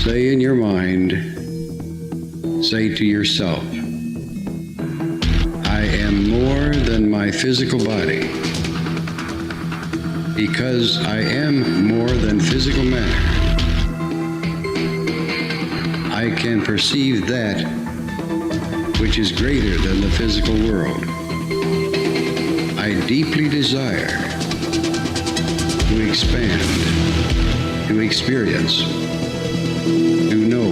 Say in your mind, say to yourself, I am more than my physical body. Because I am more than physical matter, I can perceive that which is greater than the physical world. I deeply desire to expand, to experience, to know,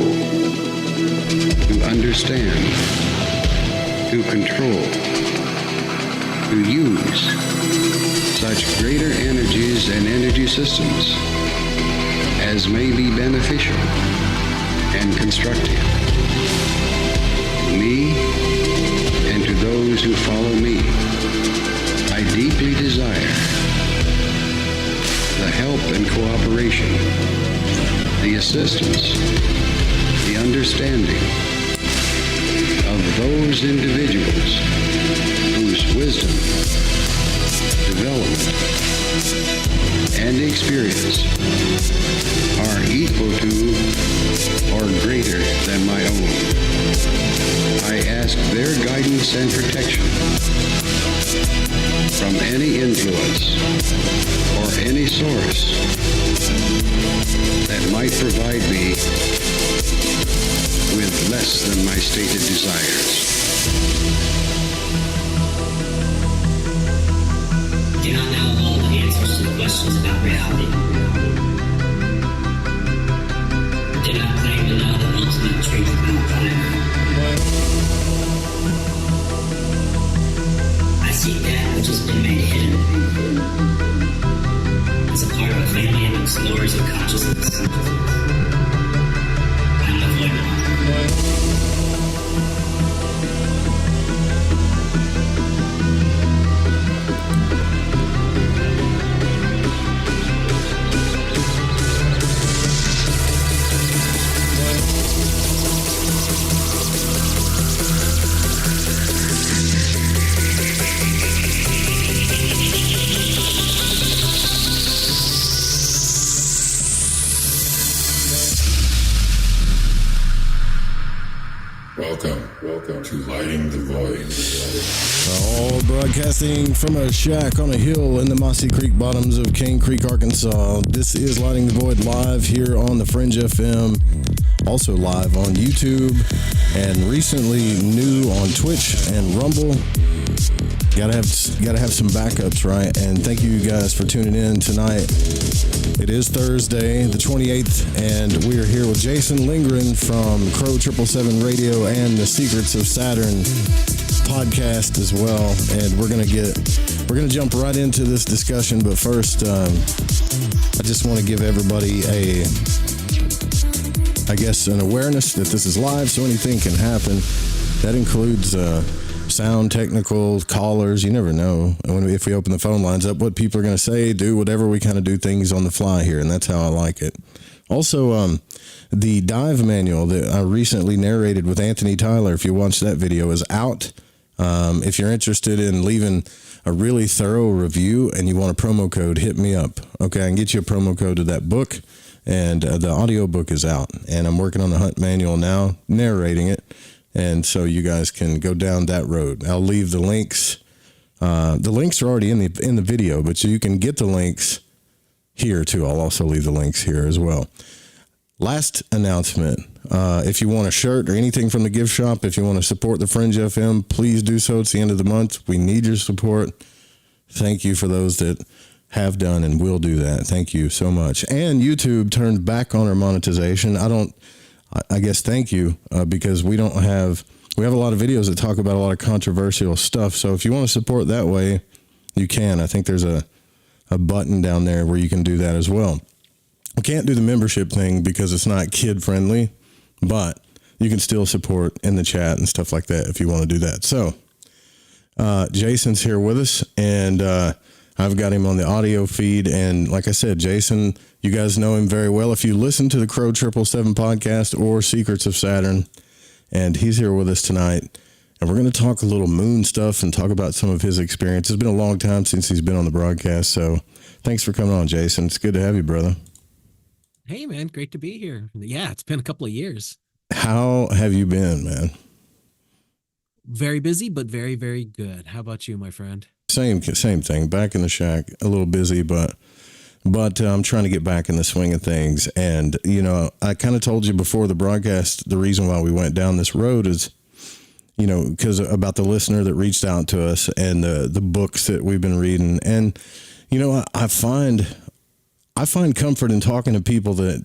to understand, to control, to use such greater energies and energy systems as may be beneficial and constructive to me and to those who follow me. I deeply desire the help and cooperation, the assistance, the understanding of those individuals whose wisdom, development, and experience are equal to or greater than my own. I ask their guidance and protection from any influence or any source that might provide me with less than my stated desires. Do not know all the answers to the questions about reality. Do not claim to know the ultimate truth about life. I seek that which has been made hidden as a part of a family of explorers of consciousness. I'm the void. Welcome to Lighting the Void. All broadcasting from a shack on a hill in the Mossy Creek bottoms of Cane Creek, Arkansas. This is Lighting the Void live here on the Fringe FM, also live on YouTube, and recently new on Twitch and Rumble. Gotta have some backups, right? And thank you guys for tuning in tonight. It is Thursday, the 28th, and we are here with Jason Lindgren from Crow 777 Radio and the Secrets of Saturn podcast as well. And we're gonna jump right into this discussion. But first, I just want to give everybody an awareness that this is live, so anything can happen. That includes sound, technical, callers. You never know if we open the phone lines up what people are going to say, do whatever. We kind of do things on the fly here, and that's how I like it. Also, the dive manual that I recently narrated with Anthony Tyler, if you watch that video, is out. If you're interested in leaving a really thorough review and you want a promo code, hit me up. Okay, I can get you a promo code to that book, and the audio book is out, and I'm working on the hunt manual now, narrating it. And so you guys can go down that road. I'll leave the links. The links are already in the video, but you can get the links here too. I'll also leave the links here as well. Last announcement. If you want a shirt or anything from the gift shop, if you want to support the Fringe FM, please do so. It's the end of the month. We need your support. Thank you for those that have done and will do that. Thank you so much. And YouTube turned back on our monetization. I guess thank you, because we have a lot of videos that talk about a lot of controversial stuff. So if you want to support that way, you can. I think there's a button down there where you can do that as well. I can't do the membership thing because it's not kid friendly, but you can still support in the chat and stuff like that if you want to do that. So Jason's here with us, and I've got him on the audio feed. And like I said, Jason, you guys know him very well if you listen to the Crow 777 podcast or Secrets of Saturn. And he's here with us tonight. And we're going to talk a little moon stuff and talk about some of his experience. It's been a long time since he's been on the broadcast. So thanks for coming on, Jason. It's good to have you, brother. Hey, man, great to be here. Yeah, it's been a couple of years. How have you been, man? Very busy, but very, very good. How about you, my friend? Same thing. Back in the shack, a little busy, but I'm trying to get back in the swing of things. And I kind of told you before the broadcast the reason why we went down this road is, because about the listener that reached out to us and the books that we've been reading. And I find comfort in talking to people that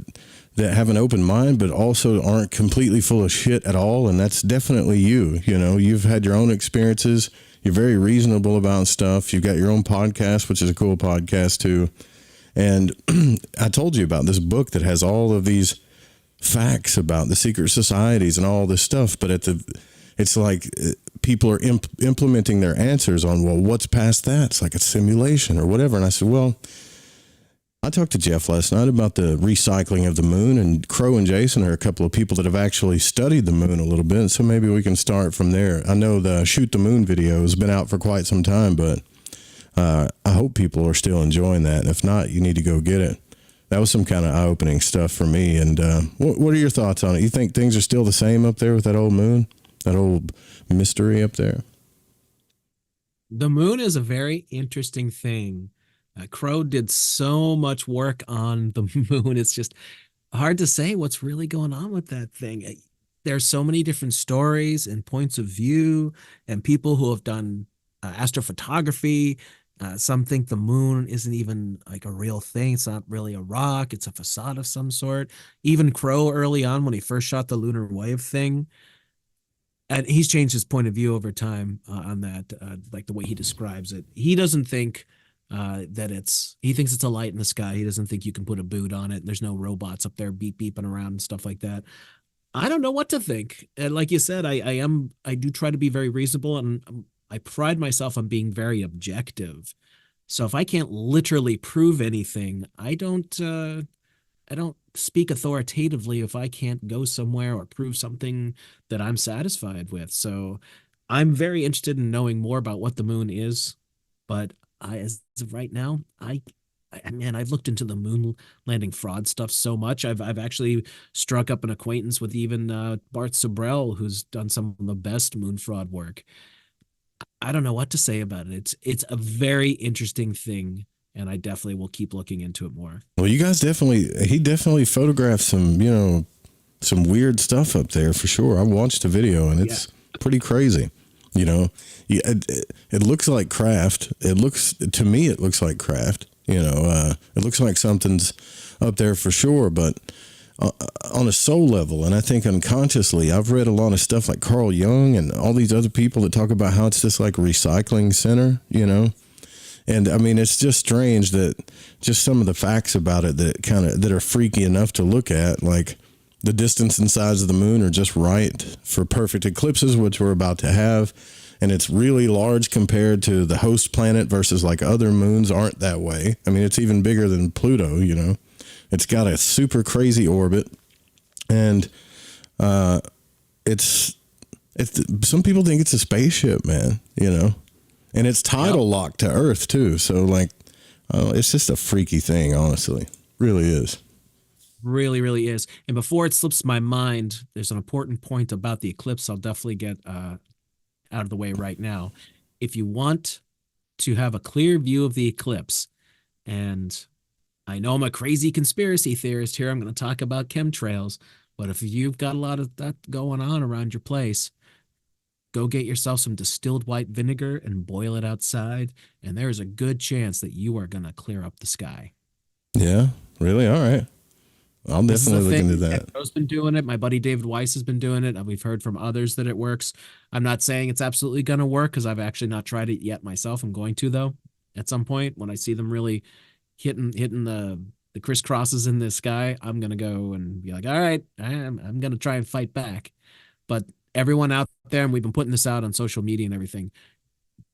have an open mind, but also aren't completely full of shit at all. And that's definitely you. You've had your own experiences. You're very reasonable about stuff. You've got your own podcast, which is a cool podcast too. And I told you about this book that has all of these facts about the secret societies and all this stuff. But it's like people are implementing their answers on, well, what's past that? It's like a simulation or whatever. And I said, well, I talked to Jeff last night about the recycling of the moon, and Crow and Jason are a couple of people that have actually studied the moon a little bit. So maybe we can start from there. I know the Shoot the Moon video has been out for quite some time, but I hope people are still enjoying that. And if not, you need to go get it. That was some kind of eye-opening stuff for me. And what are your thoughts on it? You think things are still the same up there with that old moon, that old mystery up there? The moon is a very interesting thing. Crow did so much work on the moon. It's just hard to say what's really going on with that thing. There's so many different stories and points of view, and people who have done astrophotography. Some think the moon isn't even like a real thing. It's not really a rock. It's a facade of some sort. Even Crow early on, when he first shot the lunar wave thing, and he's changed his point of view over time on that, like the way he describes it. He doesn't think he thinks it's a light in the sky. He doesn't think you can put a boot on it. There's no robots up there beeping around and stuff like that. I don't know what to think. And like you said, I do try to be very reasonable, and I pride myself on being very objective. So if I can't literally prove anything, I don't speak authoritatively if I can't go somewhere or prove something that I'm satisfied with. So I'm very interested in knowing more about what the moon is, but as of right now, I've looked into the moon landing fraud stuff so much. I've actually struck up an acquaintance with even Bart Sobrell, who's done some of the best moon fraud work. I don't know what to say about it. It's a very interesting thing, and I definitely will keep looking into it more. Well, he definitely photographed some weird stuff up there for sure. I watched the video, and it's pretty crazy. It looks like craft. To me, it looks like craft. It looks like something's up there for sure, but on a soul level, and I think unconsciously, I've read a lot of stuff like Carl Jung and all these other people that talk about how it's this like recycling center, and I mean, it's just strange that just some of the facts about it that are freaky enough to look at, like the distance and size of the moon are just right for perfect eclipses, which we're about to have. And it's really large compared to the host planet versus like other moons aren't that way. I mean, it's even bigger than Pluto, It's got a super crazy orbit. And it's some people think it's a spaceship, man, And it's tidal locked to Earth too. So like, it's just a freaky thing, honestly. Really is. Really, really is. And before it slips my mind, there's an important point about the eclipse I'll definitely get out of the way right now. If you want to have a clear view of the eclipse, and I know I'm a crazy conspiracy theorist here, I'm going to talk about chemtrails, but if you've got a lot of that going on around your place, go get yourself some distilled white vinegar and boil it outside, and there's a good chance that you are going to clear up the sky. Yeah, really? All right. I'll definitely look into that. Joe's been doing it. My buddy David Weiss has been doing it. We've heard from others that it works. I'm not saying it's absolutely going to work because I've actually not tried it yet myself. I'm going to, though, at some point when I see them really hitting the crisscrosses in the sky. I'm going to go and be like, all right, I'm going to try and fight back. But everyone out there, and we've been putting this out on social media and everything,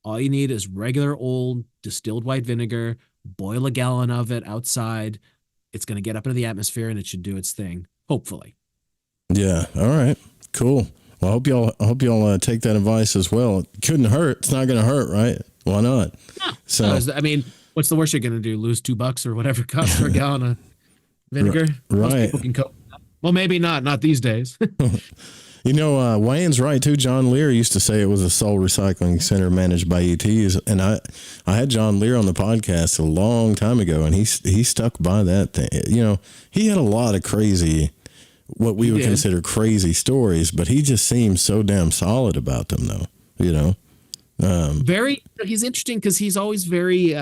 all you need is regular old distilled white vinegar, boil a gallon of it outside. It's going to get up into the atmosphere and it should do its thing, hopefully. Yeah. All right. Cool. Well, I hope y'all take that advice as well. It couldn't hurt. It's not going to hurt, right? Why not? No. I mean, what's the worst you're going to do? Lose $2 or whatever it costs for a gallon of vinegar. Most Right. people can cope. Well, maybe not these days. You know, Wayne's right too. John Lear used to say it was a soul recycling center managed by ETs, and I had John Lear on the podcast a long time ago, and he stuck by that thing. You know, he had a lot of crazy, what we would consider crazy stories, but he just seems so damn solid about them, though. You know, He's interesting because he's always very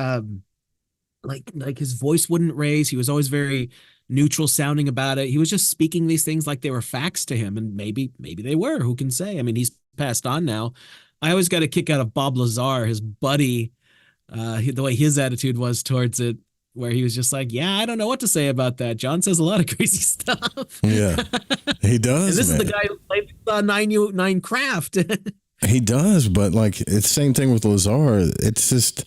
like his voice wouldn't raise. He was always very neutral sounding about it. He was just speaking these things like they were facts to him, and maybe they were. Who can say? I mean, he's passed on now. I always got a kick out of Bob Lazar, his buddy, the way his attitude was towards it, where he was just like, "Yeah, I don't know what to say about that. John says a lot of crazy stuff." Yeah, he does. And this man. is the guy who played 9 Craft. He does, but like it's the same thing with Lazar. It's just,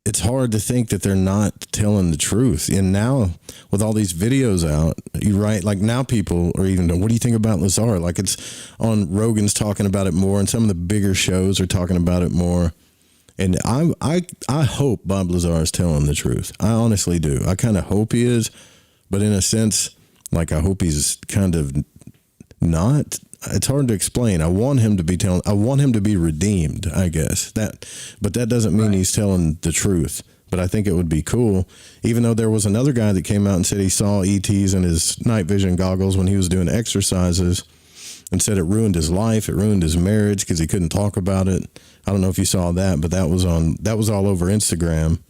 it's hard to think that they're not telling the truth. And now with all these videos out, you're right. Like now people are even, what do you think about Lazar? Like it's on Rogan's talking about it more, and some of the bigger shows are talking about it more. And I hope Bob Lazar is telling the truth. I honestly do. I kind of hope he is, but in a sense, like I hope he's kind of not. It's hard to explain. I want him to be redeemed, I guess. But that doesn't mean he's telling the truth. But I think it would be cool, even though there was another guy that came out and said he saw ETs in his night vision goggles when he was doing exercises, and said it ruined his life, it ruined his marriage because he couldn't talk about it. I don't know if you saw that, but that was all over Instagram.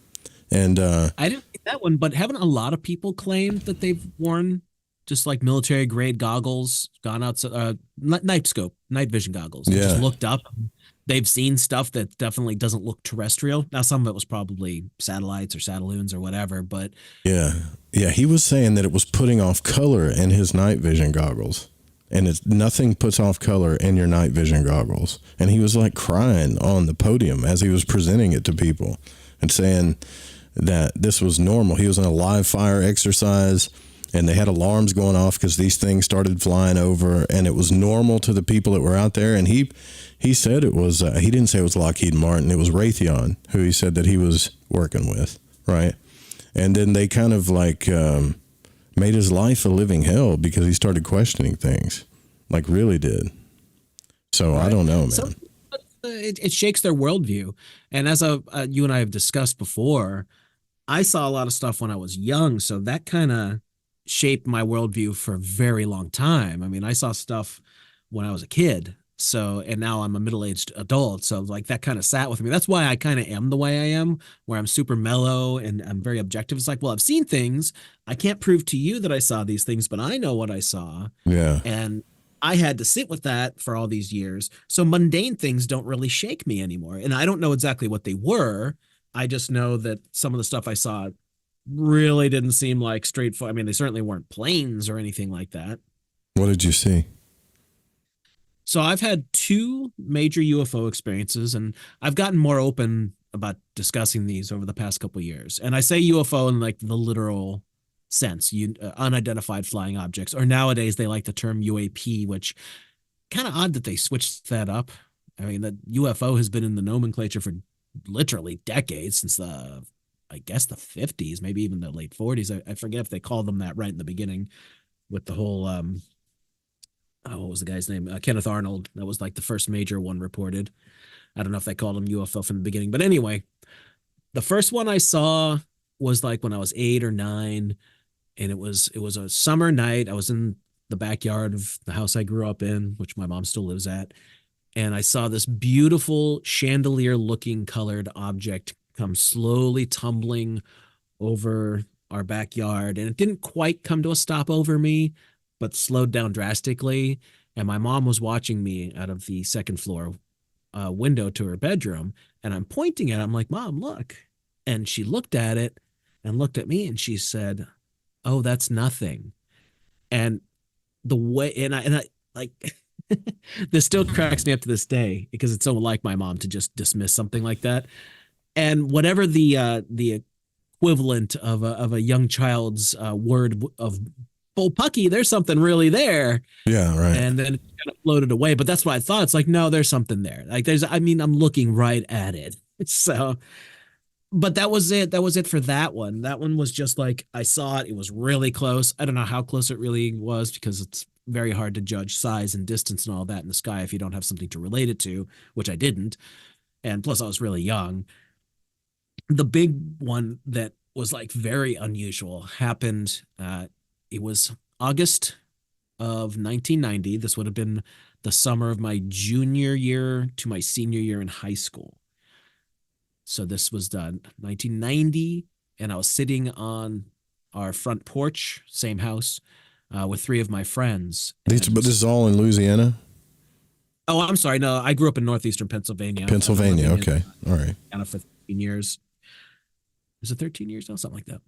And I didn't see that one, but haven't a lot of people claimed that they've worn just like military grade goggles, gone out, night vision goggles, and just looked up? They've seen stuff that definitely doesn't look terrestrial. Now, some of it was probably satellites or satelloons or whatever, but yeah, he was saying that it was putting off color in his night vision goggles. And it's nothing puts off color in your night vision goggles. And he was like crying on the podium as he was presenting it to people and saying that this was normal. He was in a live fire exercise, and they had alarms going off because these things started flying over, and it was normal to the people that were out there. And he said it was, he didn't say it was Lockheed Martin. It was Raytheon who he said that he was working with. Right. And then they kind of like, made his life a living hell because he started questioning things, like really did. So I don't know, man. So, it shakes their worldview. And as you and I have discussed before, I saw a lot of stuff when I was young, so that kind of shaped my worldview for a very long time. I mean, I saw stuff when I was a kid. So, and now I'm a middle-aged adult. So like that kind of sat with me. That's why I kind of am the way I am, where I'm super mellow and I'm very objective. It's like, well, I've seen things. I can't prove to you that I saw these things, but I know what I saw. Yeah. And I had to sit with that for all these years. So mundane things don't really shake me anymore. And I don't know exactly what they were. I just know that some of the stuff I saw really didn't seem like straightforward. I mean, they certainly weren't planes or anything like that. What did you see? So I've had 2 major UFO experiences, and I've gotten more open about discussing these over the past couple of years. And I say UFO in like the literal sense, unidentified flying objects, or nowadays they like the term UAP, which kind of odd that they switched that up. I mean, the UFO has been in the nomenclature for literally decades, since I guess the 50s, maybe even the late 40s. I forget if they called them that right in the beginning with the whole what was the guy's name? Kenneth Arnold. That was like the first major one reported. I don't know if they called him UFO from the beginning, but anyway, the first one I saw was like when I was 8 or 9, and it was a summer night. I was in the backyard of the house I grew up in, which my mom still lives at, and I saw this beautiful chandelier-looking colored object come slowly tumbling over our backyard, and it didn't quite come to a stop over me, but slowed down drastically. And my mom was watching me out of the second floor window to her bedroom, and I'm pointing at it. I'm like, "Mom, look." And she looked at it and looked at me, and she said, "Oh, that's nothing." And the way, and I like, this still cracks me up to this day because it's so like my mom to just dismiss something like that. And whatever the equivalent of a young child's word of bullpucky, there's something really there. Yeah, right. And then it kind of floated away. But that's what I thought. It's like, no, there's something there. Like I'm looking right at it. So, but that was it. That was it for that one. That one was just like I saw it. It was really close. I don't know how close it really was because it's very hard to judge size and distance and all that in the sky if you don't have something to relate it to, which I didn't. And plus, I was really young. The big one that was like very unusual happened. It was August of 1990. This would have been the summer of my junior year to my senior year in high school. So this was done 1990, and I was sitting on our front porch, same house, with three of my friends. But this is all in Louisiana? Oh, I'm sorry. No, I grew up in northeastern Pennsylvania. Pennsylvania, okay. All right. For 13 years. Is it 13 years now? Something like that.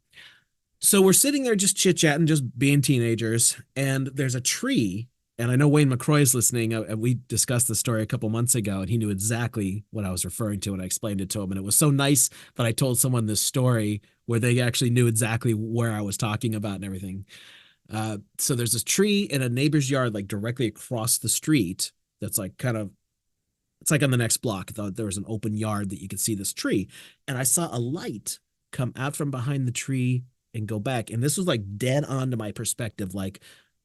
So we're sitting there just chit-chatting, just being teenagers, and there's a tree. And I know Wayne McCroy is listening. We discussed the story a couple months ago, and he knew exactly what I was referring to when I explained it to him. And it was so nice that I told someone this story where they actually knew exactly where I was talking about and everything. So there's this tree in a neighbor's yard, like directly across the street. That's like it's like on the next block. I thought there was an open yard that you could see this tree. And I saw a light come out from behind the tree and go back. And this was like dead on to my perspective. Like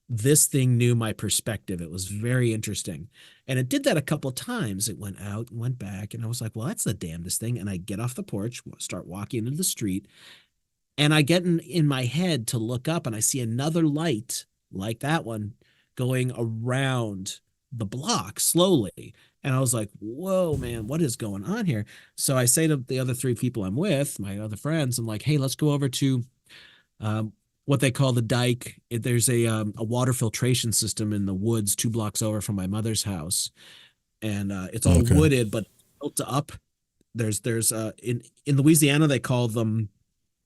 this thing knew my perspective. It was very interesting. And it did that a couple of times. It went out and went back. And I was like, well, that's the damnedest thing. And I get off the porch, start walking into the street. And I get in my head to look up and I see another light like that one going around the block slowly. And I was like, whoa, man, what is going on here? So I say to the other three people I'm with, my other friends, I'm like, hey, let's go over to what they call the dike. There's a water filtration system in the woods 2 blocks over from my mother's house. And it's all wooded, but built up. There's in Louisiana, they call them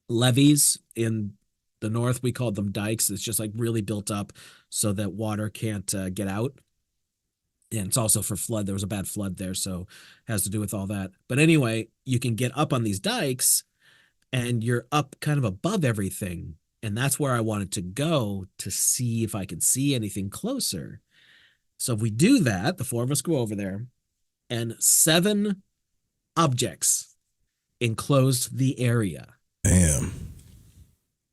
levees. In the North, we call them dikes. It's just like really built up so that water can't get out. And it's also for flood. There was a bad flood there, so it has to do with all that. But anyway, you can get up on these dikes and you're up kind of above everything. And that's where I wanted to go to see if I could see anything closer. So if we do that, the 4 of us go over there, and 7 objects enclosed the area. Damn.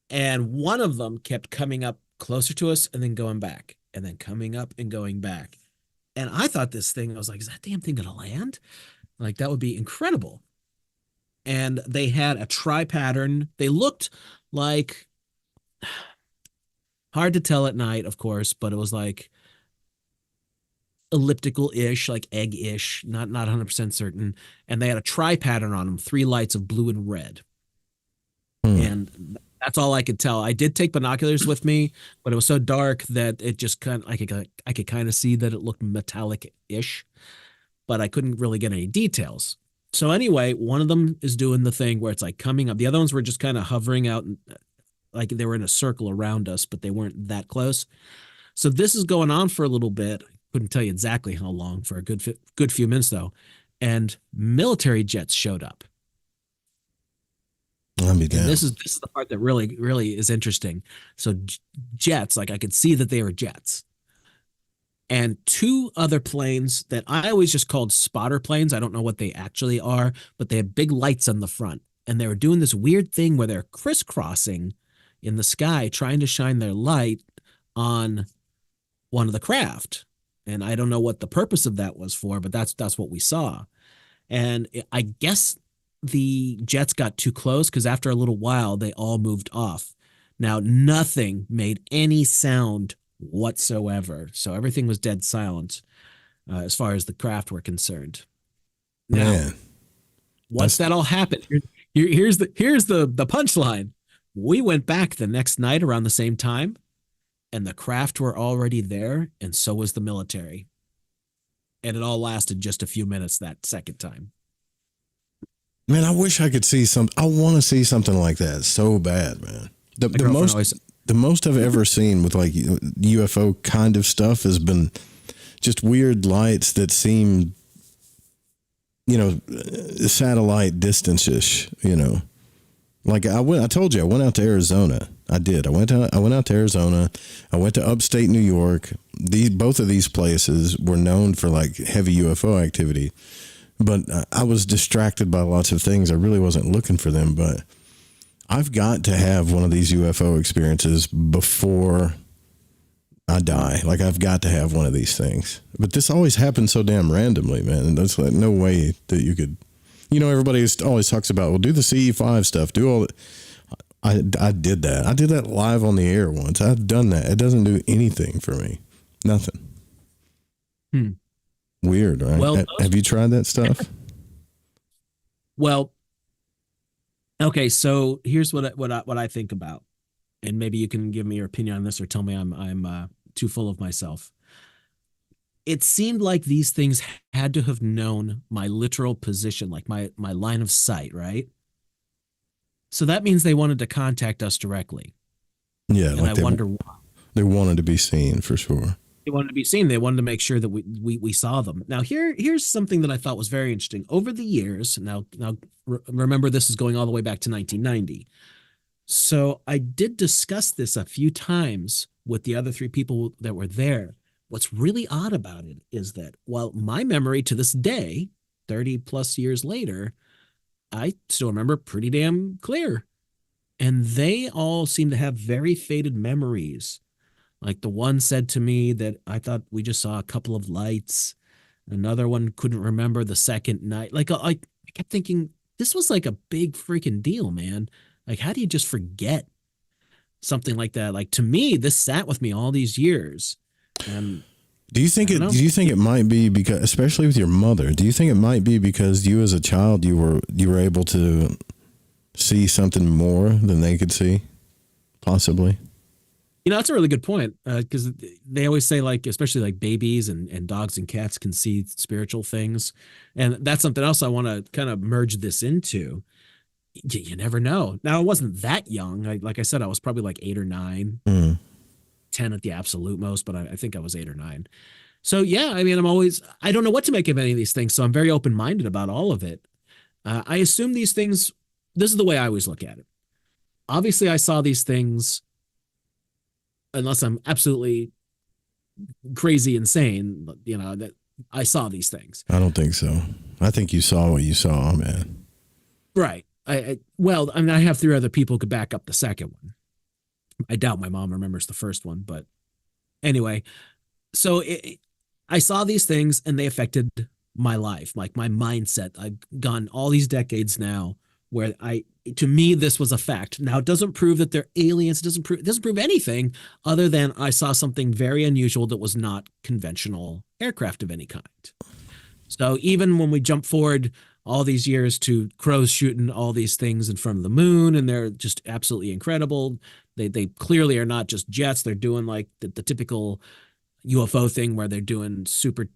And one of them kept coming up closer to us and then going back, and then coming up and going back. And I thought this thing, I was like, is that damn thing going to land? Like, that would be incredible. And they had a tri-pattern. They looked like, hard to tell at night, of course, but it was like elliptical-ish, like egg-ish, not 100% certain. And they had a tri-pattern on them, 3 lights of blue and red. And that's all I could tell. I did take binoculars with me, but it was so dark that it just kind of, I could kind of see that it looked metallic-ish, but I couldn't really get any details. So anyway, one of them is doing the thing where it's like coming up. The other ones were just kind of hovering out, like they were in a circle around us, but they weren't that close. So this is going on for a little bit. I couldn't tell you exactly how long, for a good few minutes though. And military jets showed up. I'll be damned. This is the part that really, really is interesting. So jets, like I could see that they were jets. And 2 other planes that I always just called spotter planes. I don't know what they actually are, but they have big lights on the front. And they were doing this weird thing where they're crisscrossing in the sky, trying to shine their light on one of the craft. And I don't know what the purpose of that was for, but that's what we saw. And I guess the jets got too close because after a little while, they all moved off. Now, nothing made any sound whatsoever. So everything was dead silent as far as the craft were concerned. Now, Man, once that all happened, here's the punchline. We went back the next night around the same time, and the craft were already there, and so was the military. And it all lasted just a few minutes that second time. man, I wish I could see I want to see something like that so bad, man. The most I've ever seen with like UFO kind of stuff has been just weird lights that seem, satellite distance-ish, Like I told you, I went out to Arizona. I did. I went out to Arizona. I went to upstate New York. Both of these places were known for like heavy UFO activity. but I was distracted by lots of things. I really wasn't looking for them, but I've got to have one of these UFO experiences before I die. Like, I've got to have one of these things. But this always happens so damn randomly, man. And there's like no way that you could, everybody always talks about, well, do the CE5 stuff, do all that. I did that. I did that live on the air once. I've done that. It doesn't do anything for me. Nothing. Weird, right? Well, have you tried that stuff? Well, okay. So here's what I think about, and maybe you can give me your opinion on this, or tell me I'm too full of myself. It seemed like these things had to have known my literal position, like my line of sight, right? So that means they wanted to contact us directly. Yeah, and like I wonder why. They wanted to be seen for sure. They wanted to be seen. They wanted to make sure that we saw them. Now here's something that I thought was very interesting. Over the years, now remember, this is going all the way back to 1990. So I did discuss this a few times with the other three people that were there. What's really odd about it is that while my memory to this day, 30 plus years later, I still remember pretty damn clear. And they all seem to have very faded memories. Like the one said to me that I thought we just saw a couple of lights. Another one couldn't remember the second night. Like I kept thinking, this was like a big freaking deal, man. Like, how do you just forget something like that? Like, to me, this sat with me all these years. And do you think it might be because, especially with your mother, do you think it might be because you as a child, you were able to see something more than they could see? Possibly. That's a really good point, because they always say, like, especially like babies and dogs and cats can see spiritual things. And that's something else I want to kind of merge this into. You never know. Now, I wasn't that young. Like I said, I was probably like 8 or 9, 10 at the absolute most, but I think I was 8 or 9. So, yeah, I mean, I don't know what to make of any of these things. So I'm very open-minded about all of it. I assume these things, this is the way I always look at it. Obviously, I saw these things, unless I'm absolutely crazy insane, that I saw these things. I don't think so. I think you saw what you saw, man. Right. I have 3 other people who could back up the second one. I doubt my mom remembers the first one, but anyway. So I saw these things and they affected my life, like my mindset. I've gone all these decades now where to me, this was a fact. Now, it doesn't prove that they're aliens. It doesn't prove anything other than I saw something very unusual that was not conventional aircraft of any kind. So even when we jump forward all these years to crows shooting all these things in front of the moon, and they're just absolutely incredible. They clearly are not just jets. They're doing like the typical UFO thing where they're doing super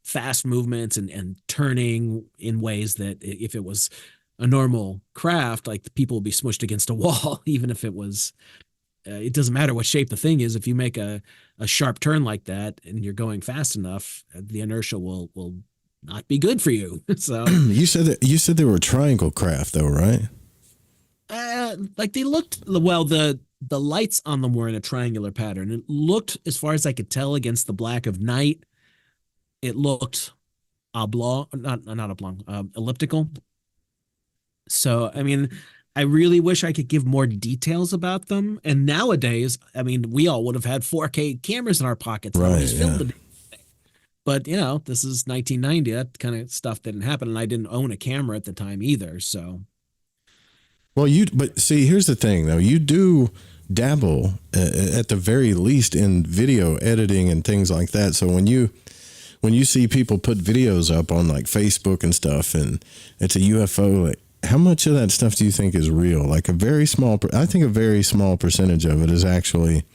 fast movements and turning in ways that if it was a normal craft, like the people would be smushed against a wall, even if it was, it doesn't matter what shape the thing is. If you make a sharp turn like that and you're going fast enough, the inertia will not be good for you. So you said they were triangle craft though, right? Like they looked, well, the lights on them were in a triangular pattern. It looked, as far as I could tell against the black of night, it looked oblong, not oblong, elliptical. So, I mean, I really wish I could give more details about them. And nowadays, I mean, we all would have had 4K cameras in our pockets. Right, Just filmed the thing. But, this is 1990. That kind of stuff didn't happen. And I didn't own a camera at the time either. So, well, but see, here's the thing, though. You do dabble at the very least in video editing and things like that. So when you see people put videos up on like Facebook and stuff, and it's a UFO, like, how much of that stuff do you think is real? Like I think a very small percentage of it is actually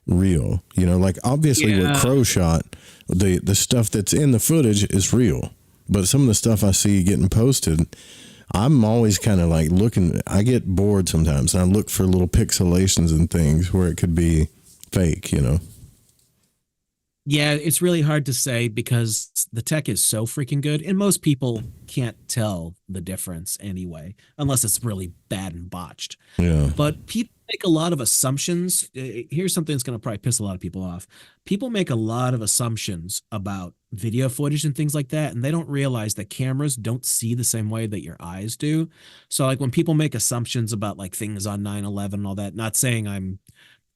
real. Like obviously what Crow shot, the stuff that's in the footage is real, but some of the stuff I see getting posted, I'm always kind of like looking, I get bored sometimes and I look for little pixelations and things where it could be fake, Yeah, it's really hard to say because the tech is so freaking good, and most people can't tell the difference anyway, unless it's really bad and botched. Yeah. But people make a lot of assumptions. Here's something that's going to probably piss a lot of people off. People make a lot of assumptions about video footage and things like that, and they don't realize that cameras don't see the same way that your eyes do. So, like when people make assumptions about like things on 9/11 and all that, not saying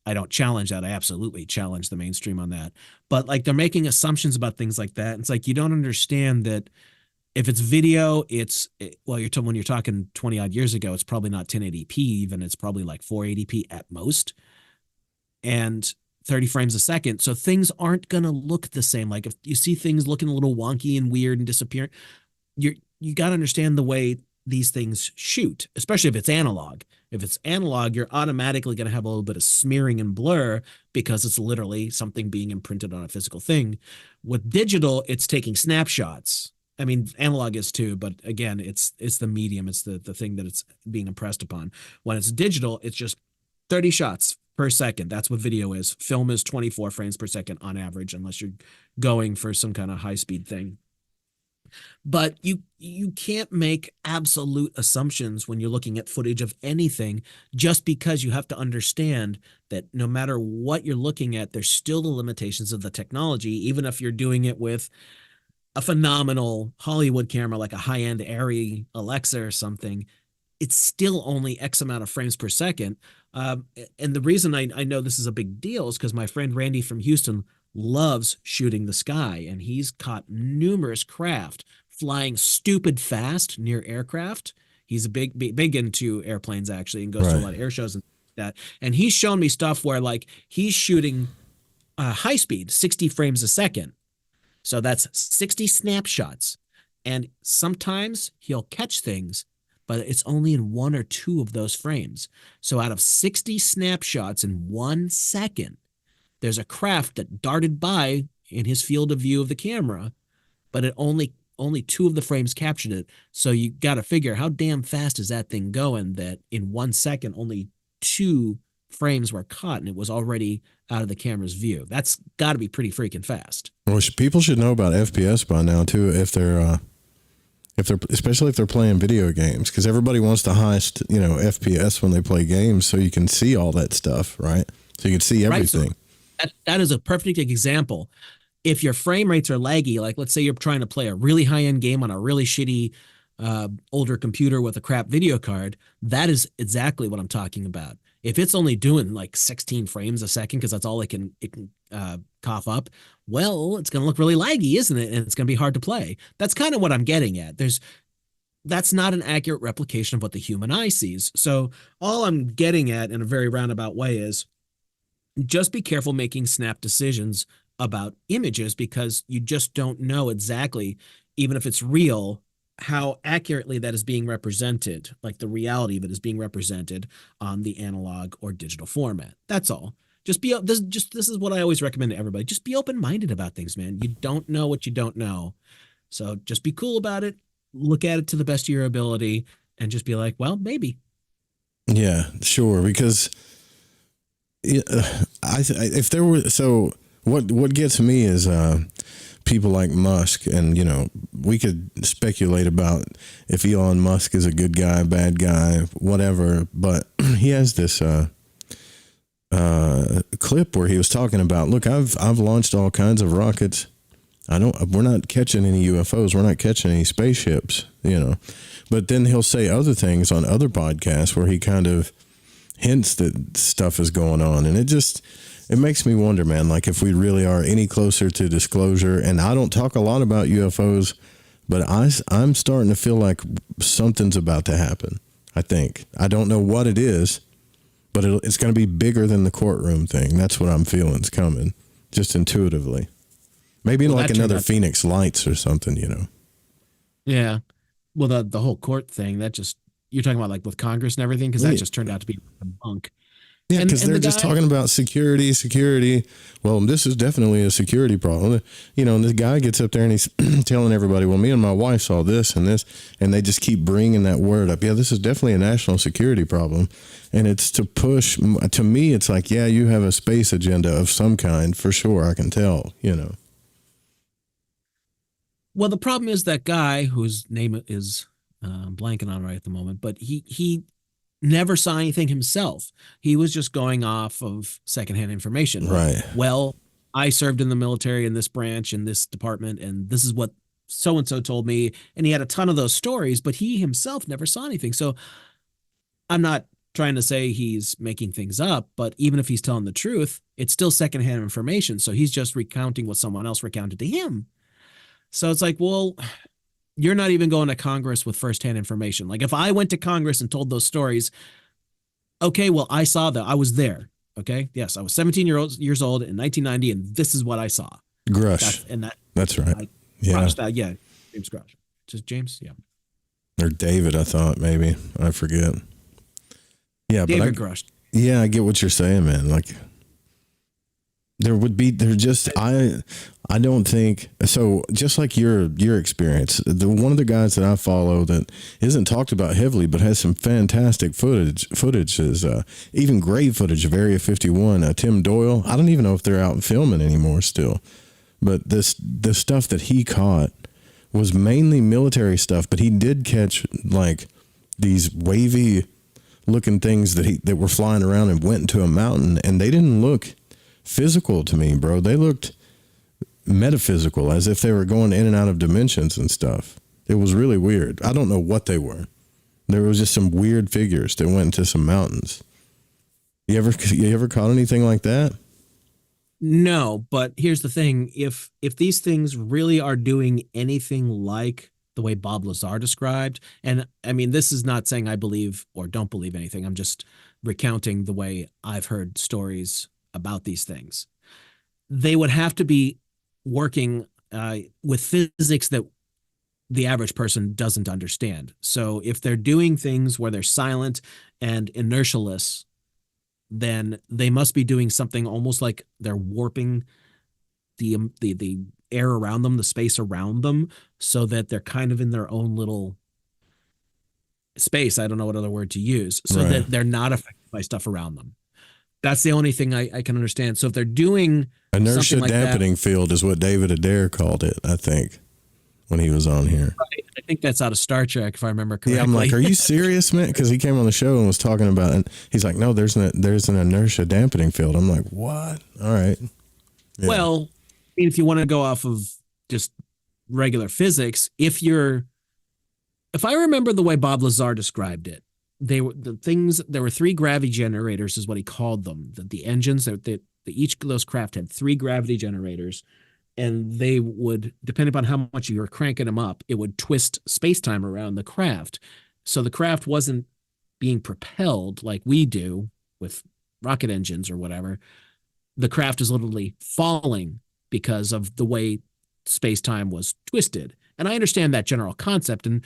I don't challenge that. I absolutely challenge the mainstream on that. But like they're making assumptions about things like that. It's like you don't understand that if it's video, well, when you're talking 20 odd years ago, it's probably not 1080p even. It's probably like 480p at most and 30 frames a second. So things aren't going to look the same. Like if you see things looking a little wonky and weird and disappearing, you got to understand the way these things shoot, especially if it's analog. If it's analog, you're automatically going to have a little bit of smearing and blur because it's literally something being imprinted on a physical thing. With digital, it's taking snapshots. I mean, analog is too, but again, it's the medium, it's the thing that it's being impressed upon. When it's digital, it's just 30 shots per second. That's what video is. Film is 24 frames per second on average, unless you're going for some kind of high-speed thing. But you can't make absolute assumptions when you're looking at footage of anything, just because you have to understand that no matter what you're looking at, there's still the limitations of the technology, even if you're doing it with a phenomenal Hollywood camera like a high-end Arri Alexa or something. It's still only X amount of frames per second. And the reason I know this is a big deal is because my friend Randy from Houston loves shooting the sky, and he's caught numerous craft flying stupid fast near aircraft. He's a big into airplanes actually, and goes to a lot of air shows and that. And he's shown me stuff where like he's shooting high speed, 60 frames a second. So that's 60 snapshots. And sometimes he'll catch things, but it's only in 1 or 2 of those frames. So out of 60 snapshots in 1 second, there's a craft that darted by in his field of view of the camera, but it only 2 of the frames captured it. So you got to figure how damn fast is that thing going that in 1 second only 2 frames were caught and it was already out of the camera's view. That's got to be pretty freaking fast. Well, people should know about FPS by now too, if they're especially if they're playing video games, because everybody wants the highest, FPS when they play games, so you can see all that stuff, right? So you can see everything. Right, so that is a perfect example. If your frame rates are laggy, like let's say you're trying to play a really high-end game on a really shitty older computer with a crap video card, that is exactly what I'm talking about. If it's only doing like 16 frames a second because that's all it can cough up, well, it's going to look really laggy, isn't it? And it's going to be hard to play. That's kind of what I'm getting at. That's not an accurate replication of what the human eye sees. So all I'm getting at in a very roundabout way is just be careful making snap decisions about images, because you just don't know exactly, even if it's real, how accurately that is being represented, like the reality of it is being represented on the analog or digital format. That's all. This is what I always recommend to everybody. Just be open-minded about things, man. You don't know what you don't know. So just be cool about it. Look at it to the best of your ability and just be like, well, maybe. Yeah, sure. Because if there were, so what gets me is people like Musk, and we could speculate about if Elon Musk is a good guy, bad guy, whatever, but he has this clip where he was talking about, look, I've launched all kinds of rockets. We're not catching any UFOs, we're not catching any spaceships, but then he'll say other things on other podcasts where he kind of hints that stuff is going on, and it makes me wonder, man, like if we really are any closer to disclosure. And I don't talk a lot about UFOs, but I'm starting to feel like something's about to happen. I think. I don't know what it is, but it's going to be bigger than the courtroom thing. That's what I'm feeling is coming, just intuitively. Maybe like another Phoenix Lights or something, Yeah. Well, the whole court thing, you're talking about like with Congress and everything, because that just turned out to be a bunk. Yeah, because and they're the just guy, talking about security. Well, this is definitely a security problem. You know, and the guy gets up there and he's telling everybody, well, me and my wife saw this, and they just keep bringing that word up. Yeah, this is definitely a national security problem. And it's to push, to me, it's like, yeah, you have a space agenda of some kind, for sure, I can tell, you know. well, the problem is that guy whose name is blanking on right at the moment, but he never saw anything himself. He was just going off of secondhand information. Like, Right. well, I served in the military in this branch in this department, and this is what so and so told me. And he had a ton of those stories, but he himself never saw anything. So I'm not trying to say he's making things up, but even if he's telling the truth, it's still secondhand information. So he's just recounting what someone else recounted to him. So it's like, well, you're not even going to Congress with firsthand information. Like if I went to Congress and told those stories, okay, well, I saw that. I was there. Okay. Yes, I was 17 years old in 1990, and this is what I saw. Grush. That's right. Yeah. Yeah. James Grush. Just James. Yeah. Or David, I thought, maybe. I forget. Yeah, David Grush. Yeah, I get what you're saying, man. Like, I don't think so. Just like your experience, one of the guys that I follow that isn't talked about heavily, but has some fantastic footage is even great footage of Area 51. Tim Doyle. I don't even know if they're out filming anymore still, but the stuff that he caught was mainly military stuff. But he did catch like these wavy looking things that were flying around and went into a mountain, and they didn't look physical to me, bro. They looked metaphysical, as if they were going in and out of dimensions and stuff. It was really weird. I don't know what they were. There was just some weird figures that went into some mountains. You ever caught anything like that? No, but here's the thing. If these things really are doing anything like the way Bob Lazar described, and I mean, this is not saying I believe or don't believe anything. I'm just recounting the way I've heard stories about these things. They would have to be working with physics that the average person doesn't understand. So if they're doing things where they're silent and inertialess, then they must be doing something almost like they're warping the air around them, the space around them, so that they're kind of in their own little space. I don't know what other word to use, so Right. that they're not affected by stuff around them. That's the only thing I can understand. So if they're doing Inertia something like dampening field is what David Adair called it, I think, when he was on here. I think that's out of Star Trek, if I remember correctly. Yeah, I'm like, are you serious, man? Because he came on the show and was talking about it. And he's like, no, there's an inertia dampening field. I'm like, what? All right. Yeah. Well, I mean, if you want to go off of just regular physics, if I remember the way Bob Lazar described it, there were three gravity generators is what he called them. The engines that each of those craft had three gravity generators, and they would, depending upon how much you were cranking them up, it would twist space-time around the craft. So the craft wasn't being propelled like we do with rocket engines or whatever. The craft is literally falling because of the way space-time was twisted. And I understand that general concept, and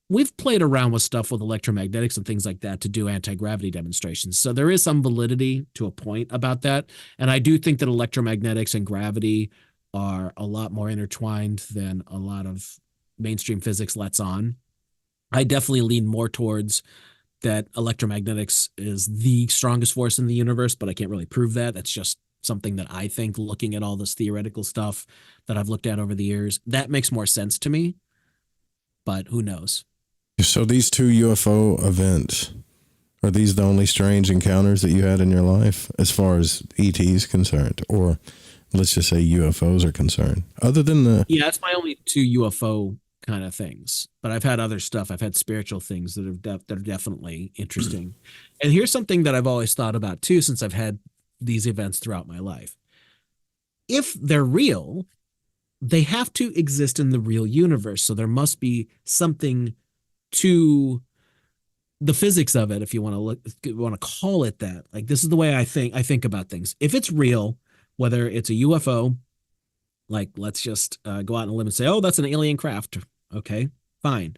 we've played around with stuff with electromagnetics and things like that to do anti-gravity demonstrations. So there is some validity to a point about that. And I do think that electromagnetics and gravity are a lot more intertwined than a lot of mainstream physics lets on. I definitely lean more towards that electromagnetics is the strongest force in the universe, but I can't really prove that. That's just something that I think, looking at all this theoretical stuff that I've looked at over the years, that makes more sense to me, but who knows? So these two UFO events, are these the only strange encounters that you had in your life as far as ET is concerned, or let's just say UFOs are concerned? Other than Yeah, that's my only two UFO kind of things, but I've had other stuff. I've had spiritual things that are definitely interesting. And here's something that I've always thought about too, since I've had these events throughout my life. If they're real, they have to exist in the real universe. So there must be something to the physics of it, if you want to call it that. Like, this is the way I think about things. If it's real, whether it's a UFO, like, let's just go out on a limb and say, oh, that's an alien craft. Okay, fine.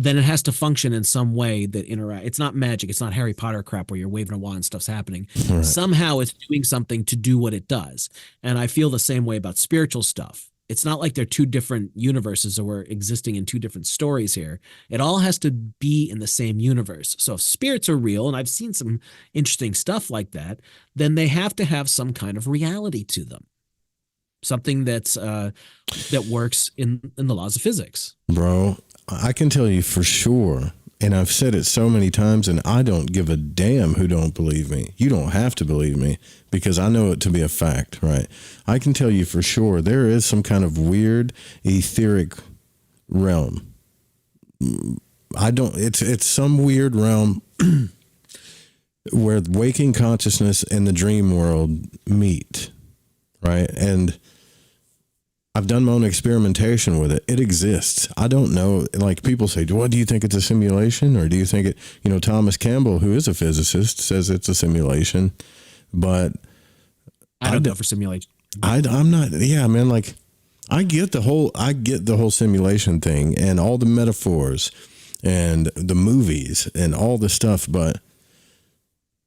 then it has to function in some way that interact. It's not magic. It's not Harry Potter crap where you're waving a wand and stuff's happening. Right. Somehow it's doing something to do what it does. And I feel the same way about spiritual stuff. It's not like they're two different universes or we're existing in two different stories here. It all has to be in the same universe. So if spirits are real, and I've seen some interesting stuff like that, then they have to have some kind of reality to them. Something that's that works in the laws of physics. Bro, I can tell you for sure, and I've said it so many times, and I don't give a damn who don't believe me. You don't have to believe me because I know it to be a fact, right? I can tell you for sure there is some kind of weird etheric realm. It's some weird realm where waking consciousness and the dream world meet, right? And I've done my own experimentation with it. It exists. I don't know. Like people say, what do you think it's a simulation? Or do you think it, Thomas Campbell, who is a physicist, says it's a simulation, but I don't go for simulation. I'm not, yeah, man. Like I get the whole simulation thing and all the metaphors and the movies and all the stuff. But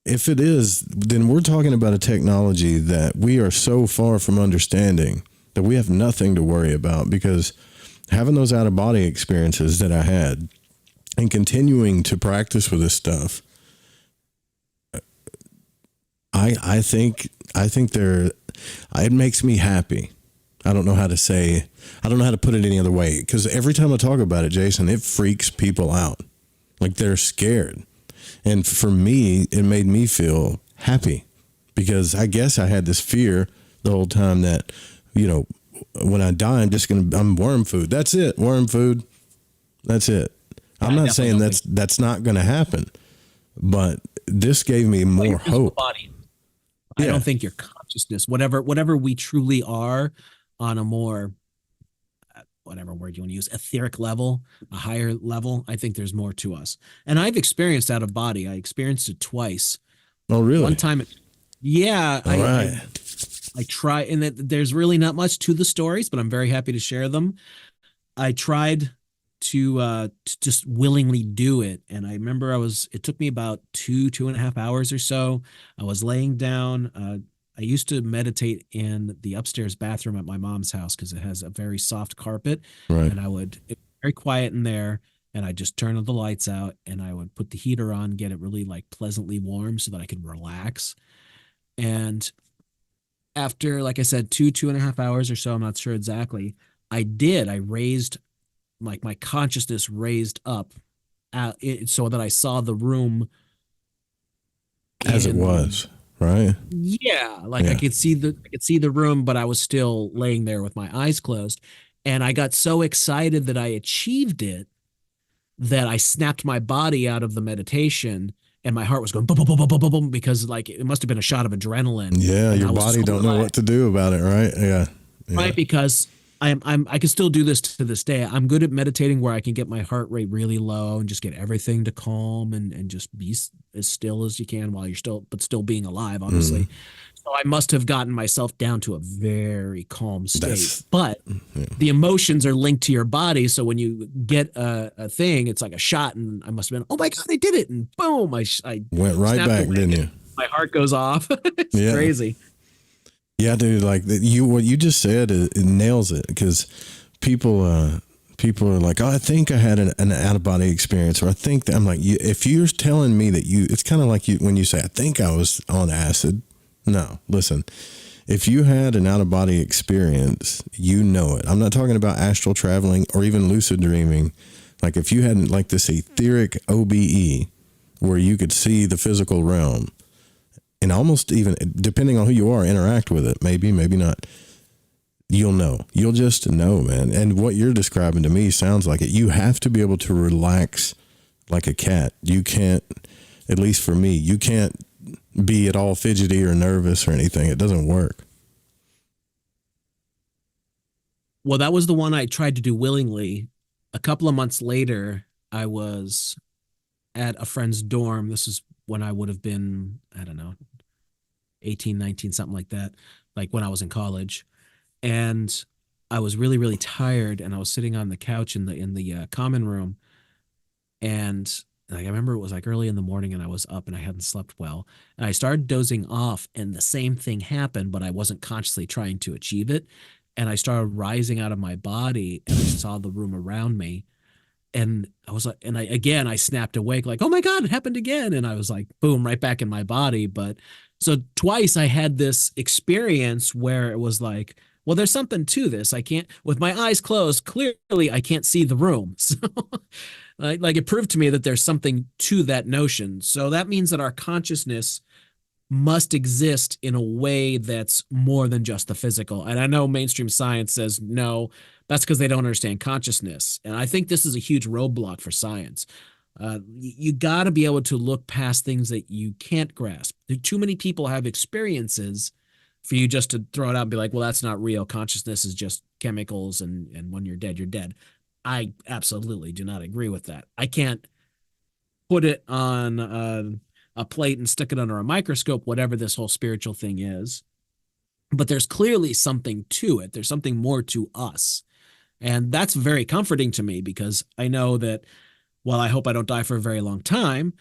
if it is, then we're talking about a technology that we are so far from understanding that we have nothing to worry about, because having those out of body experiences that I had and continuing to practice with this stuff, I think it makes me happy. I don't know how to put it any other way, because every time I talk about it, Jason, it freaks people out. Like they're scared. And for me, it made me feel happy, because I guess I had this fear the whole time that, when I die, I'm worm food. That's it. Worm food. That's it. I'm not saying that's not going to happen, but this gave me more hope. Body. I don't think your consciousness, whatever we truly are on a more, whatever word you want to use, etheric level, a higher level, I think there's more to us. And I've experienced out of body. I experienced it twice. Oh, really? One time. Yeah. All right. I try, and there's really not much to the stories, but I'm very happy to share them. I tried to just willingly do it. And I remember it took me about 2.5 hours or so. I was laying down. I used to meditate in the upstairs bathroom at my mom's house because it has a very soft carpet. Right. And it was very quiet in there. And I just turned the lights out and I would put the heater on, get it really like pleasantly warm so that I could relax. And after, like I said, 2.5 hours or so, I'm not sure exactly, I raised, like my consciousness raised up so that I saw the room as it was, right? Yeah. I could see the room, but I was still laying there with my eyes closed. And I got so excited that I achieved it that I snapped my body out of the meditation. And my heart was going boom, boom, boom, boom, boom, boom, boom, because like it must have been a shot of adrenaline. Yeah, your body don't know what to do about it, right? Yeah. Right, because I can still do this to this day. I'm good at meditating where I can get my heart rate really low and just get everything to calm and just be as still as you can while you're still being alive, obviously. So I must have gotten myself down to a very calm state. But the emotions are linked to your body. So when you get a thing, it's like a shot, and I must have been, oh my God, I did it. And boom, I went right back, didn't you? My heart goes off. It's crazy. Yeah, dude, like what you just said, it nails it, because people are like, oh, I think I had an out of body experience, or I think that, I'm like, if you're telling me that it's kind of like when you say, I think I was on acid. No, listen, if you had an out of body experience, you know it. I'm not talking about astral traveling or even lucid dreaming. Like if you had like this etheric OBE where you could see the physical realm and almost even, depending on who you are, interact with it, maybe not, you'll know. You'll just know, man. And what you're describing to me sounds like it. You have to be able to relax like a cat. You can't, at least for me, you can't be at all fidgety or nervous or anything. It doesn't work. Well, that was the one I tried to do willingly. A couple of months later, I was at a friend's dorm. This is when I would have been, I don't know, 18, 19, something like that, like when I was in college. And I was really, really tired, and I was sitting on the couch in the common room, And like I remember it was like early in the morning and I was up and I hadn't slept well. And I started dozing off and the same thing happened, but I wasn't consciously trying to achieve it. And I started rising out of my body and I saw the room around me. And I was like, and I snapped awake, like, oh my God, it happened again. And I was like, boom, right back in my body. But so twice I had this experience where it was like, well, there's something to this. I can't, with my eyes closed, clearly I can't see the room. So like it proved to me that there's something to that notion. So that means that our consciousness must exist in a way that's more than just the physical. And I know mainstream science says no, that's because they don't understand consciousness. And I think this is a huge roadblock for science. You got to be able to look past things that you can't grasp. Too many people have experiences for you just to throw it out and be like, well, that's not real. Consciousness is just chemicals, and when you're dead, you're dead. I absolutely do not agree with that. I can't put it on a plate and stick it under a microscope, whatever this whole spiritual thing is. But there's clearly something to it. There's something more to us. And that's very comforting to me because I know that while I hope I don't die for a very long time,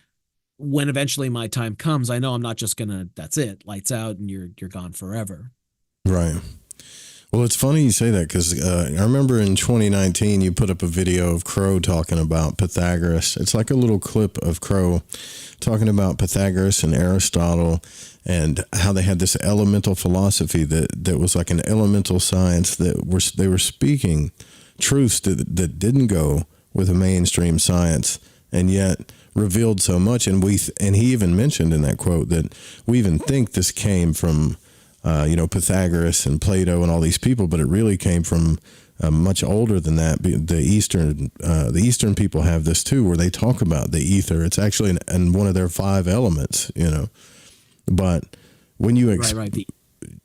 when eventually my time comes, I know I'm not just gonna, that's it, lights out and you're gone forever. Right. Well, it's funny you say that because I remember in 2019 you put up a video of Crow talking about Pythagoras. It's like a little clip of Crow talking about Pythagoras and Aristotle and how they had this elemental philosophy that was like an elemental science that they were speaking truths that didn't go with a mainstream science and yet revealed so much. And he even mentioned in that quote that we even think this came from Pythagoras and Plato and all these people, but it really came from much older than that. The Eastern people have this too, where they talk about the ether. It's actually in one of their 5 elements, But when you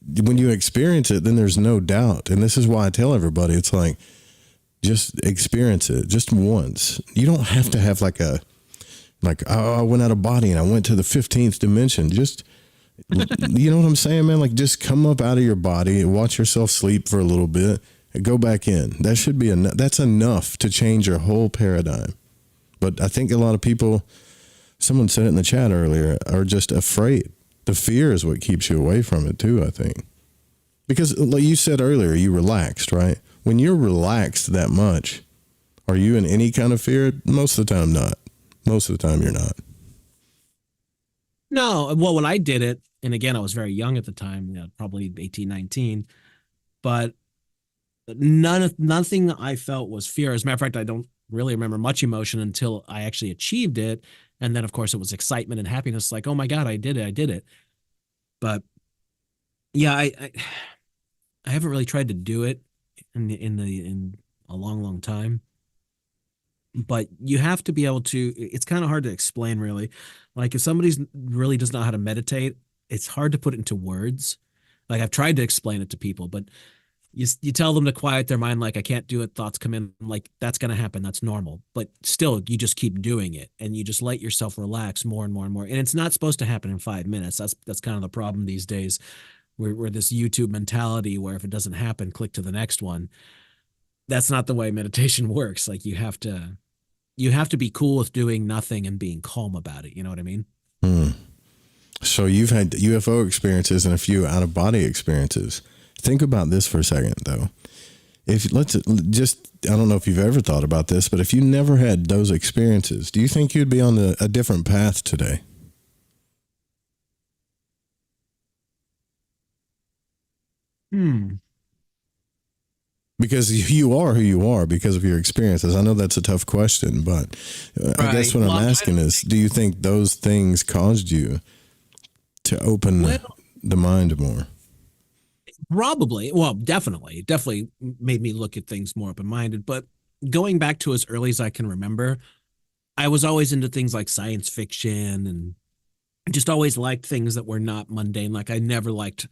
when you experience it, then there's no doubt. And this is why I tell everybody, it's like just experience it just once. You don't have to have I went out of body and I went to the 15th dimension. Just you know what I'm saying, man? Like just come up out of your body and watch yourself sleep for a little bit and go back in. That should be that's enough to change your whole paradigm. But I think a lot of people, someone said it in the chat earlier, are just afraid. The fear is what keeps you away from it too, I think. Because like you said earlier, you relaxed, right? When you're relaxed that much, are you in any kind of fear? Most of the time, not. Most of the time, you're not. No, well, when I did it, and again, I was very young at the time, probably 18, 19, but nothing I felt was fear. As a matter of fact, I don't really remember much emotion until I actually achieved it. And then, of course, it was excitement and happiness, like, oh my God, I did it. But yeah, I haven't really tried to do it in a long time. But you have to be able to, it's kind of hard to explain really. Like if somebody's really does not know how to meditate, it's hard to put it into words. Like I've tried to explain it to people, but you tell them to quiet their mind. Like I can't do it. Thoughts come in, like that's going to happen. That's normal. But still you just keep doing it and you just let yourself relax more and more and more. And it's not supposed to happen in 5 minutes. That's kind of the problem these days. We're this YouTube mentality where if it doesn't happen, click to the next one. That's not the way meditation works. Like you have to be cool with doing nothing and being calm about it. You know what I mean? So you've had UFO experiences and a few out of body experiences. Think about this for a second though. I don't know if you've ever thought about this, but if you never had those experiences, do you think you'd be on a different path today? Because you are who you are because of your experiences. I know that's a tough question, but I guess what I'm asking is, do you think those things caused you to open the mind more? Probably. Well, definitely made me look at things more open-minded. But going back to as early as I can remember, I was always into things like science fiction and just always liked things that were not mundane. Like I never liked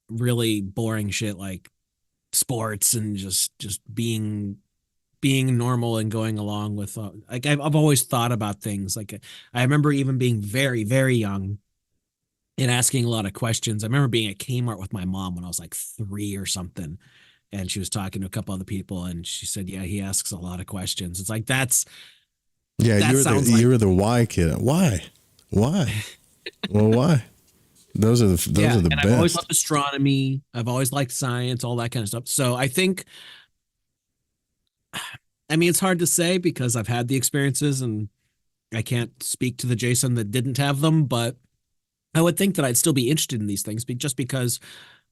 really boring shit like sports and just being normal and going along with like I've always thought about things. Like I remember even being very, very young and asking a lot of questions. I remember being at Kmart with my mom when I was like 3 or something, and she was talking to a couple other people and she said, yeah, he asks a lot of questions. It's like that's Yeah, That sounds like you were the why kid. Why? Well, why? Those are the and best. I've always loved astronomy. I've always liked science, all that kind of stuff. So I think, I mean, it's hard to say because I've had the experiences and I can't speak to the Jason that didn't have them, but I would think that I'd still be interested in these things just because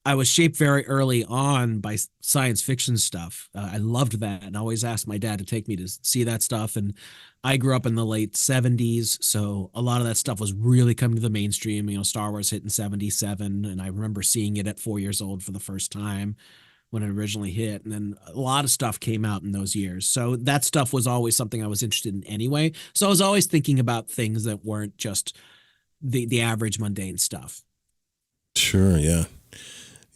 I was shaped very early on by science fiction stuff. I loved that and I always asked my dad to take me to see that stuff. And I grew up in the late 70s. So a lot of that stuff was really coming to the mainstream. You know, Star Wars hit in 77. And I remember seeing it at 4 years old for the first time when it originally hit. And then a lot of stuff came out in those years. So that stuff was always something I was interested in anyway. So I was always thinking about things that weren't just the average mundane stuff. Sure, yeah.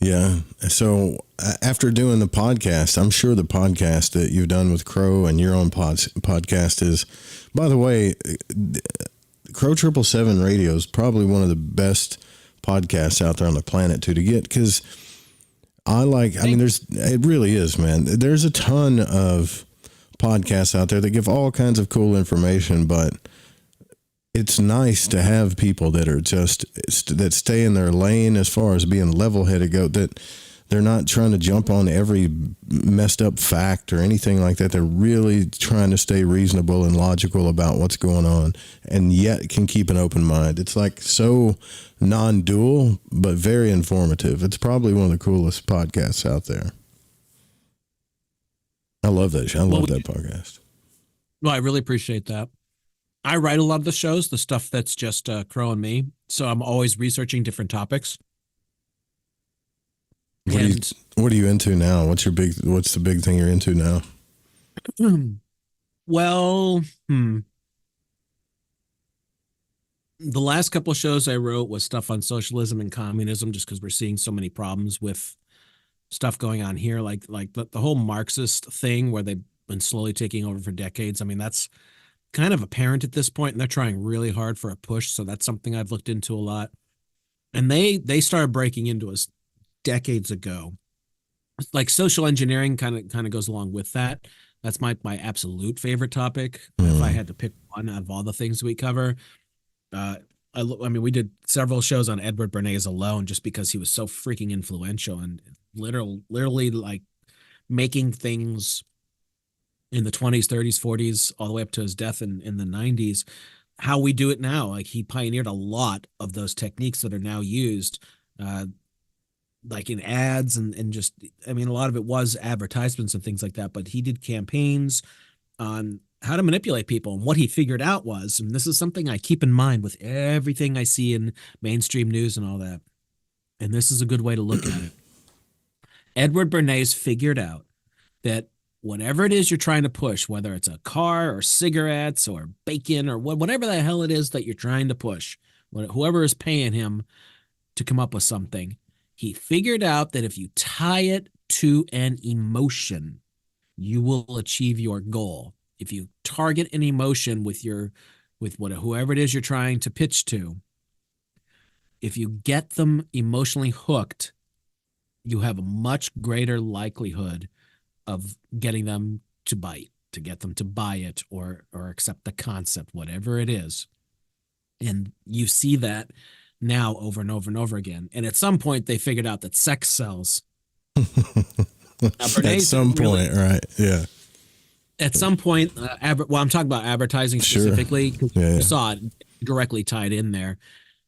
Yeah. So after doing the podcast, I'm sure the podcast that you've done with Crow and your own podcast is, by the way, Crow 777 Radio is probably one of the best podcasts out there on the planet to get, because it really is, man. There's a ton of podcasts out there that give all kinds of cool information, but it's nice to have people that are that stay in their lane as far as being level-headed go, that they're not trying to jump on every messed up fact or anything like that. They're really trying to stay reasonable and logical about what's going on and yet can keep an open mind. It's like so non-dual, but very informative. It's probably one of the coolest podcasts out there. I love that show. I love that podcast. Well, I really appreciate that. I write a lot of the shows, the stuff that's just Crow and me. So I'm always researching different topics. What are you into now? What's the big thing you're into now? Well, the last couple of shows I wrote was stuff on socialism and communism, just because we're seeing so many problems with stuff going on here, like the whole Marxist thing where they've been slowly taking over for decades. I mean, that's kind of apparent at this point, and they're trying really hard for a push. So that's something I've looked into a lot. And they started breaking into us decades ago. Like social engineering kind of goes along with that. That's my absolute favorite topic. If I had to pick one out of all the things we cover, I mean, we did several shows on Edward Bernays alone just because he was so freaking influential and literally like making things in the 20s, 30s, 40s, all the way up to his death in the 90s, how we do it now. Like he pioneered a lot of those techniques that are now used, like in ads and just, I mean, a lot of it was advertisements and things like that, but he did campaigns on how to manipulate people. And what he figured out was, and this is something I keep in mind with everything I see in mainstream news and all that, and this is a good way to look at it. Edward Bernays figured out that whatever it is you're trying to push, whether it's a car or cigarettes or bacon or whatever the hell it is that you're trying to push, whoever is paying him to come up with something, he figured out that if you tie it to an emotion, you will achieve your goal. If you target an emotion with whoever it is you're trying to pitch to, if you get them emotionally hooked, you have a much greater likelihood of getting them to bite, to get them to buy it or accept the concept, whatever it is. And you see that now over and over and over again. And at some point they figured out that sex sells. At some point, right? Yeah. At some point, I'm talking about advertising specifically, because you saw it directly tied in there.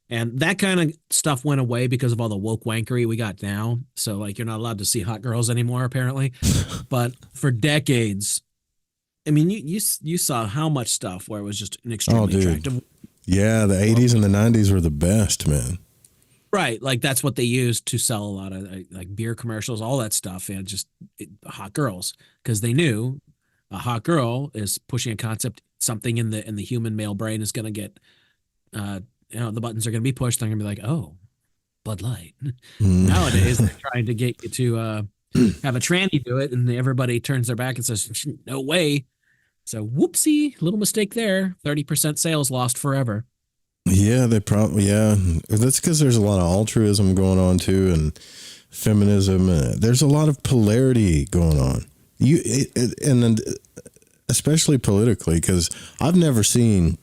And that kind of stuff went away because of all the woke wankery we got now. So like you're not allowed to see hot girls anymore, apparently. But for decades, I mean, you saw how much stuff where it was just an extremely attractive. Yeah, the 80s and the 90s were the best, man. Right, like that's what they used to sell a lot of like beer commercials, all that stuff, and just hot girls, because they knew a hot girl is pushing a concept, something in the human male brain is going to get, the buttons are going to be pushed. They're going to be like, oh, Bud Light. Nowadays, they're trying to get you to have a tranny do it, and everybody turns their back and says, no way. So whoopsie, little mistake there. 30% sales lost forever. Yeah, that's because there's a lot of altruism going on too, and feminism. There's a lot of polarity going on. especially politically, because I've never seen.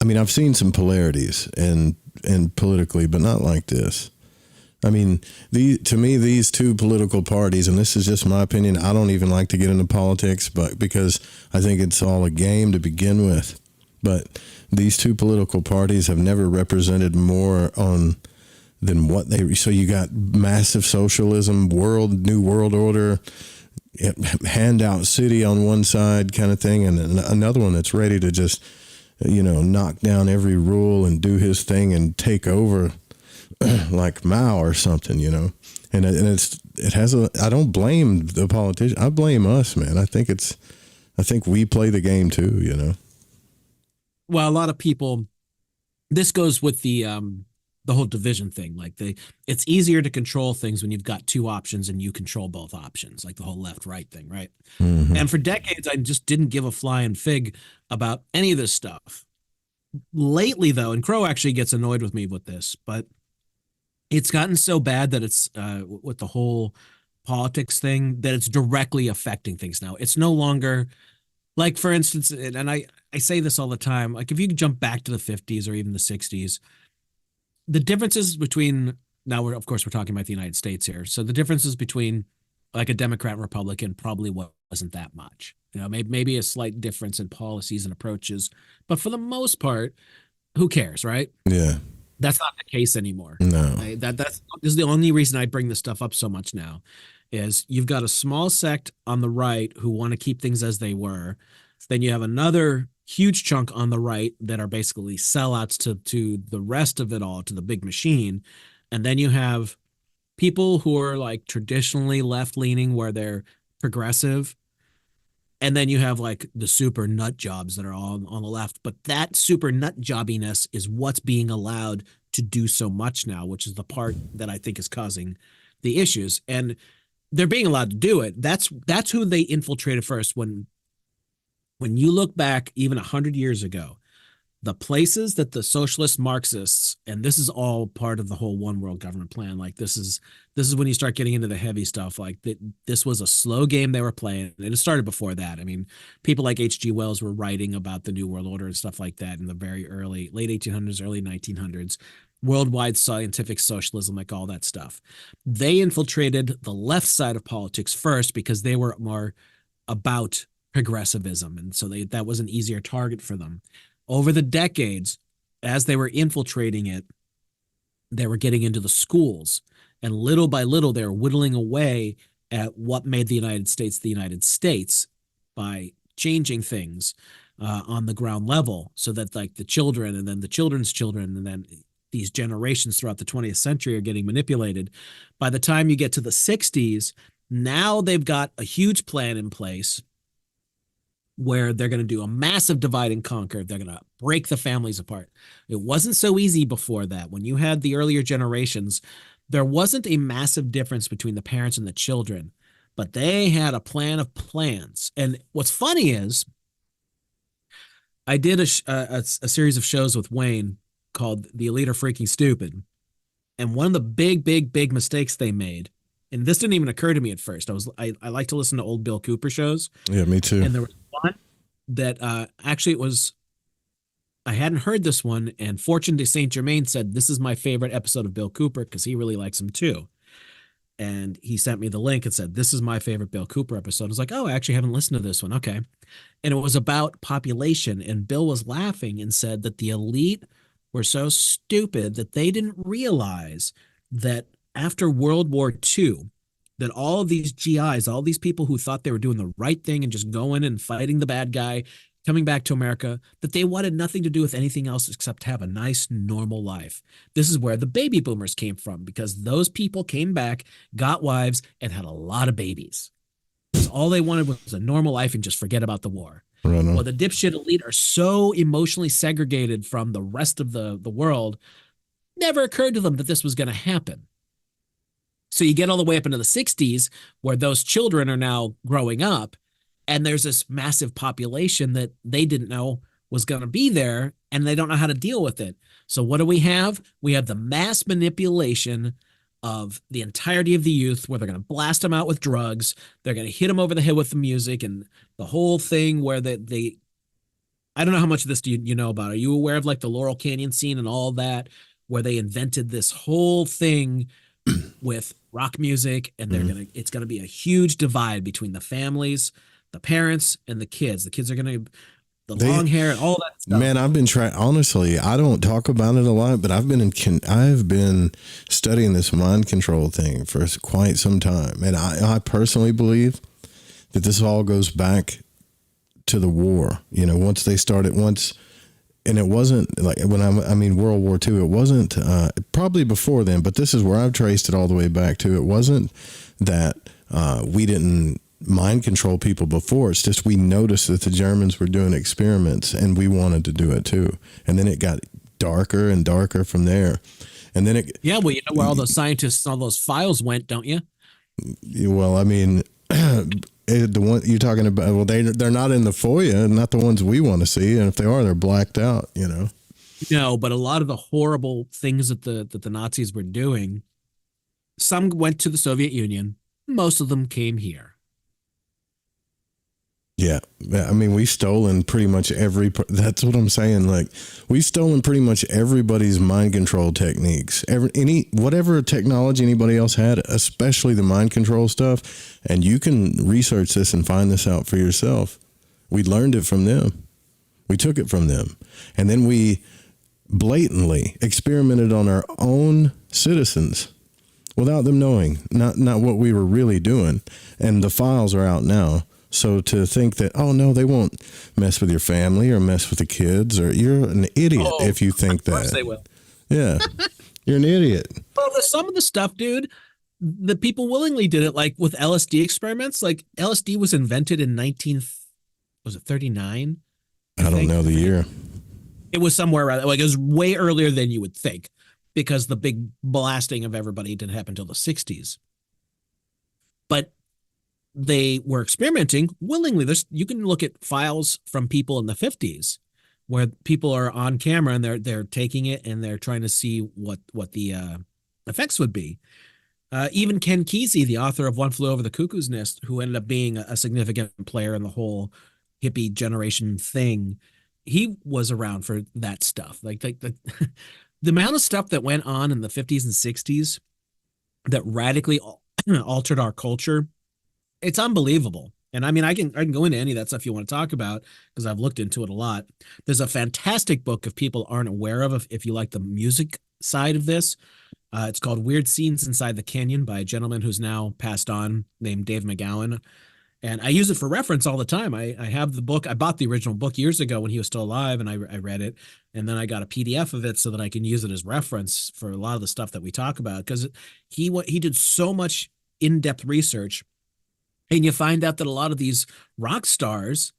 I mean, I've seen some polarities and politically, but not like this. I mean, to me, these two political parties, and this is just my opinion, I don't even like to get into politics, but because I think it's all a game to begin with. But these two political parties have never represented more on than what they. So you got massive socialism, new world order, handout city on one side kind of thing, and another one that's ready to just, knock down every rule and do his thing and take over. Like Mao or something, and it has I don't blame the politician. I blame us, man. I think we play the game too, Well, a lot of people, this goes with the whole division thing. Like it's easier to control things when you've got two options and you control both options, like the whole left-right thing, right? Mm-hmm. And for decades, I just didn't give a flying fig about any of this stuff. Lately, though, and Crow actually gets annoyed with me with this, but it's gotten so bad that it's with the whole politics thing that it's directly affecting things now. It's no longer like, for instance, and I say this all the time, like if you jump back to the 50s or even the 60s, the differences between, now we're talking about the United States here. So the differences between like a Democrat and Republican probably wasn't that much. Maybe a slight difference in policies and approaches, but for the most part, who cares, right? Yeah. That's not the case anymore. No. This is the only reason I bring this stuff up so much now, is you've got a small sect on the right who want to keep things as they were. Then you have another huge chunk on the right that are basically sellouts to the rest of it all, to the big machine. And then you have people who are like traditionally left-leaning where they're progressive. And then you have like the super nut jobs that are all on the left. But that super nut jobbiness is what's being allowed to do so much now, which is the part that I think is causing the issues. And they're being allowed to do it. That's who they infiltrated first. When you look back even 100 years ago, the places that the socialist Marxists, and this is all part of the whole one world government plan, like this is when you start getting into the heavy stuff. Like this was a slow game they were playing, and it started before that. I mean, people like H.G. Wells were writing about the New World Order and stuff like that in the very late 1800s, early 1900s, worldwide scientific socialism, like all that stuff. They infiltrated the left side of politics first because they were more about progressivism, and so that was an easier target for them. Over the decades, as they were infiltrating it, they were getting into the schools, and little by little, they were whittling away at what made the United States by changing things on the ground level, so that like the children and then the children's children and then these generations throughout the 20th century are getting manipulated. By the time you get to the 60s, now they've got a huge plan in place where they're going to do a massive divide and conquer. They're going to break the families apart. It wasn't so easy before that. When you had the earlier generations, there wasn't a massive difference between the parents and the children, but they had a plan of plans. And what's funny is I did a series of shows with Wayne called The Elite Are Freaking Stupid. And one of the big mistakes they made, and this didn't even occur to me at first. I like to listen to old Bill Cooper shows. Yeah, me too. And there was one that actually it was, I hadn't heard this one, and Fortune de Saint Germain said, this is my favorite episode of Bill Cooper because he really likes him too. And he sent me the link and said, this is my favorite Bill Cooper episode. I was like, oh, I actually haven't listened to this one. Okay. And it was about population. And Bill was laughing and said that the elite were so stupid that they didn't realize that after World War II, that all of these GIs, all these people who thought they were doing the right thing and just going and fighting the bad guy, coming back to America, that they wanted nothing to do with anything else except to have a nice, normal life. This is where the baby boomers came from, because those people came back, got wives, and had a lot of babies. Because all they wanted was a normal life and just forget about the war. Well, the dipshit elite are so emotionally segregated from the rest of the world, never occurred to them that this was going to happen. So you get all the way up into the 60s where those children are now growing up, and there's this massive population that they didn't know was going to be there, and they don't know how to deal with it. So what do we have? We have the mass manipulation of the entirety of the youth, where they're going to blast them out with drugs. They're going to hit them over the head with the music and the whole thing where they I don't know how much of this you know about. Are you aware of like the Laurel Canyon scene and all that, where they invented this whole thing with rock music, and it's gonna be a huge divide between the families, the parents, and the kids. The kids are gonna long hair and all that stuff. Man, I've been trying. Honestly, I don't talk about it a lot, but I've been studying this mind control thing for quite some time, and I personally believe that this all goes back to the war. You know, once they started, and it wasn't like I mean World War II. It wasn't probably before then, but this is where I've traced it all the way back to. It wasn't that we didn't mind control people before. It's just we noticed that the Germans were doing experiments, and we wanted to do it too. And then it got darker and darker from there. And then it well, you know where all those scientists, all those files went, don't you? Well, I mean. The one you're talking about, well, they're not in the FOIA, not the ones we want to see, and if they are, they're blacked out. You know. No, but a lot of the horrible things that the Nazis were doing, some went to the Soviet Union. Most of them came here. Yeah, I mean, we've stolen pretty much that's what I'm saying. Like, we've stolen pretty much everybody's mind control techniques. Whatever technology anybody else had, especially the mind control stuff. And you can research this and find this out for yourself. We learned it from them. We took it from them. And then we blatantly experimented on our own citizens without them knowing, not what we were really doing. And the files are out now. So to think that, oh, no, they won't mess with your family or mess with the kids, or you're an idiot if you think that. Of course they will. Yeah, you're an idiot. Well, some of the stuff, dude, the people willingly did it, like with LSD experiments. Like LSD was invented in 39? I don't know the year. It was somewhere around, like it was way earlier than you would think, because the big blasting of everybody didn't happen until the 60s. But they were experimenting willingly. You can look at files from people in the 50s where people are on camera and they're taking it and they're trying to see what the effects would be. Even Ken Kesey, the author of One Flew Over the Cuckoo's Nest, who ended up being a significant player in the whole hippie generation thing, he was around for that stuff. Like the amount of stuff that went on in the 50s and 60s that radically altered our culture, it's unbelievable. And I mean, I can go into any of that stuff you want to talk about, because I've looked into it a lot. There's a fantastic book, if people aren't aware of, if you like the music side of this. It's called Weird Scenes Inside the Canyon by a gentleman who's now passed on named Dave McGowan. And I use it for reference all the time. I have the book. I bought the original book years ago when he was still alive, and I read it. And then I got a PDF of it so that I can use it as reference for a lot of the stuff that we talk about, because he did so much in-depth research. And you find out that a lot of these rock stars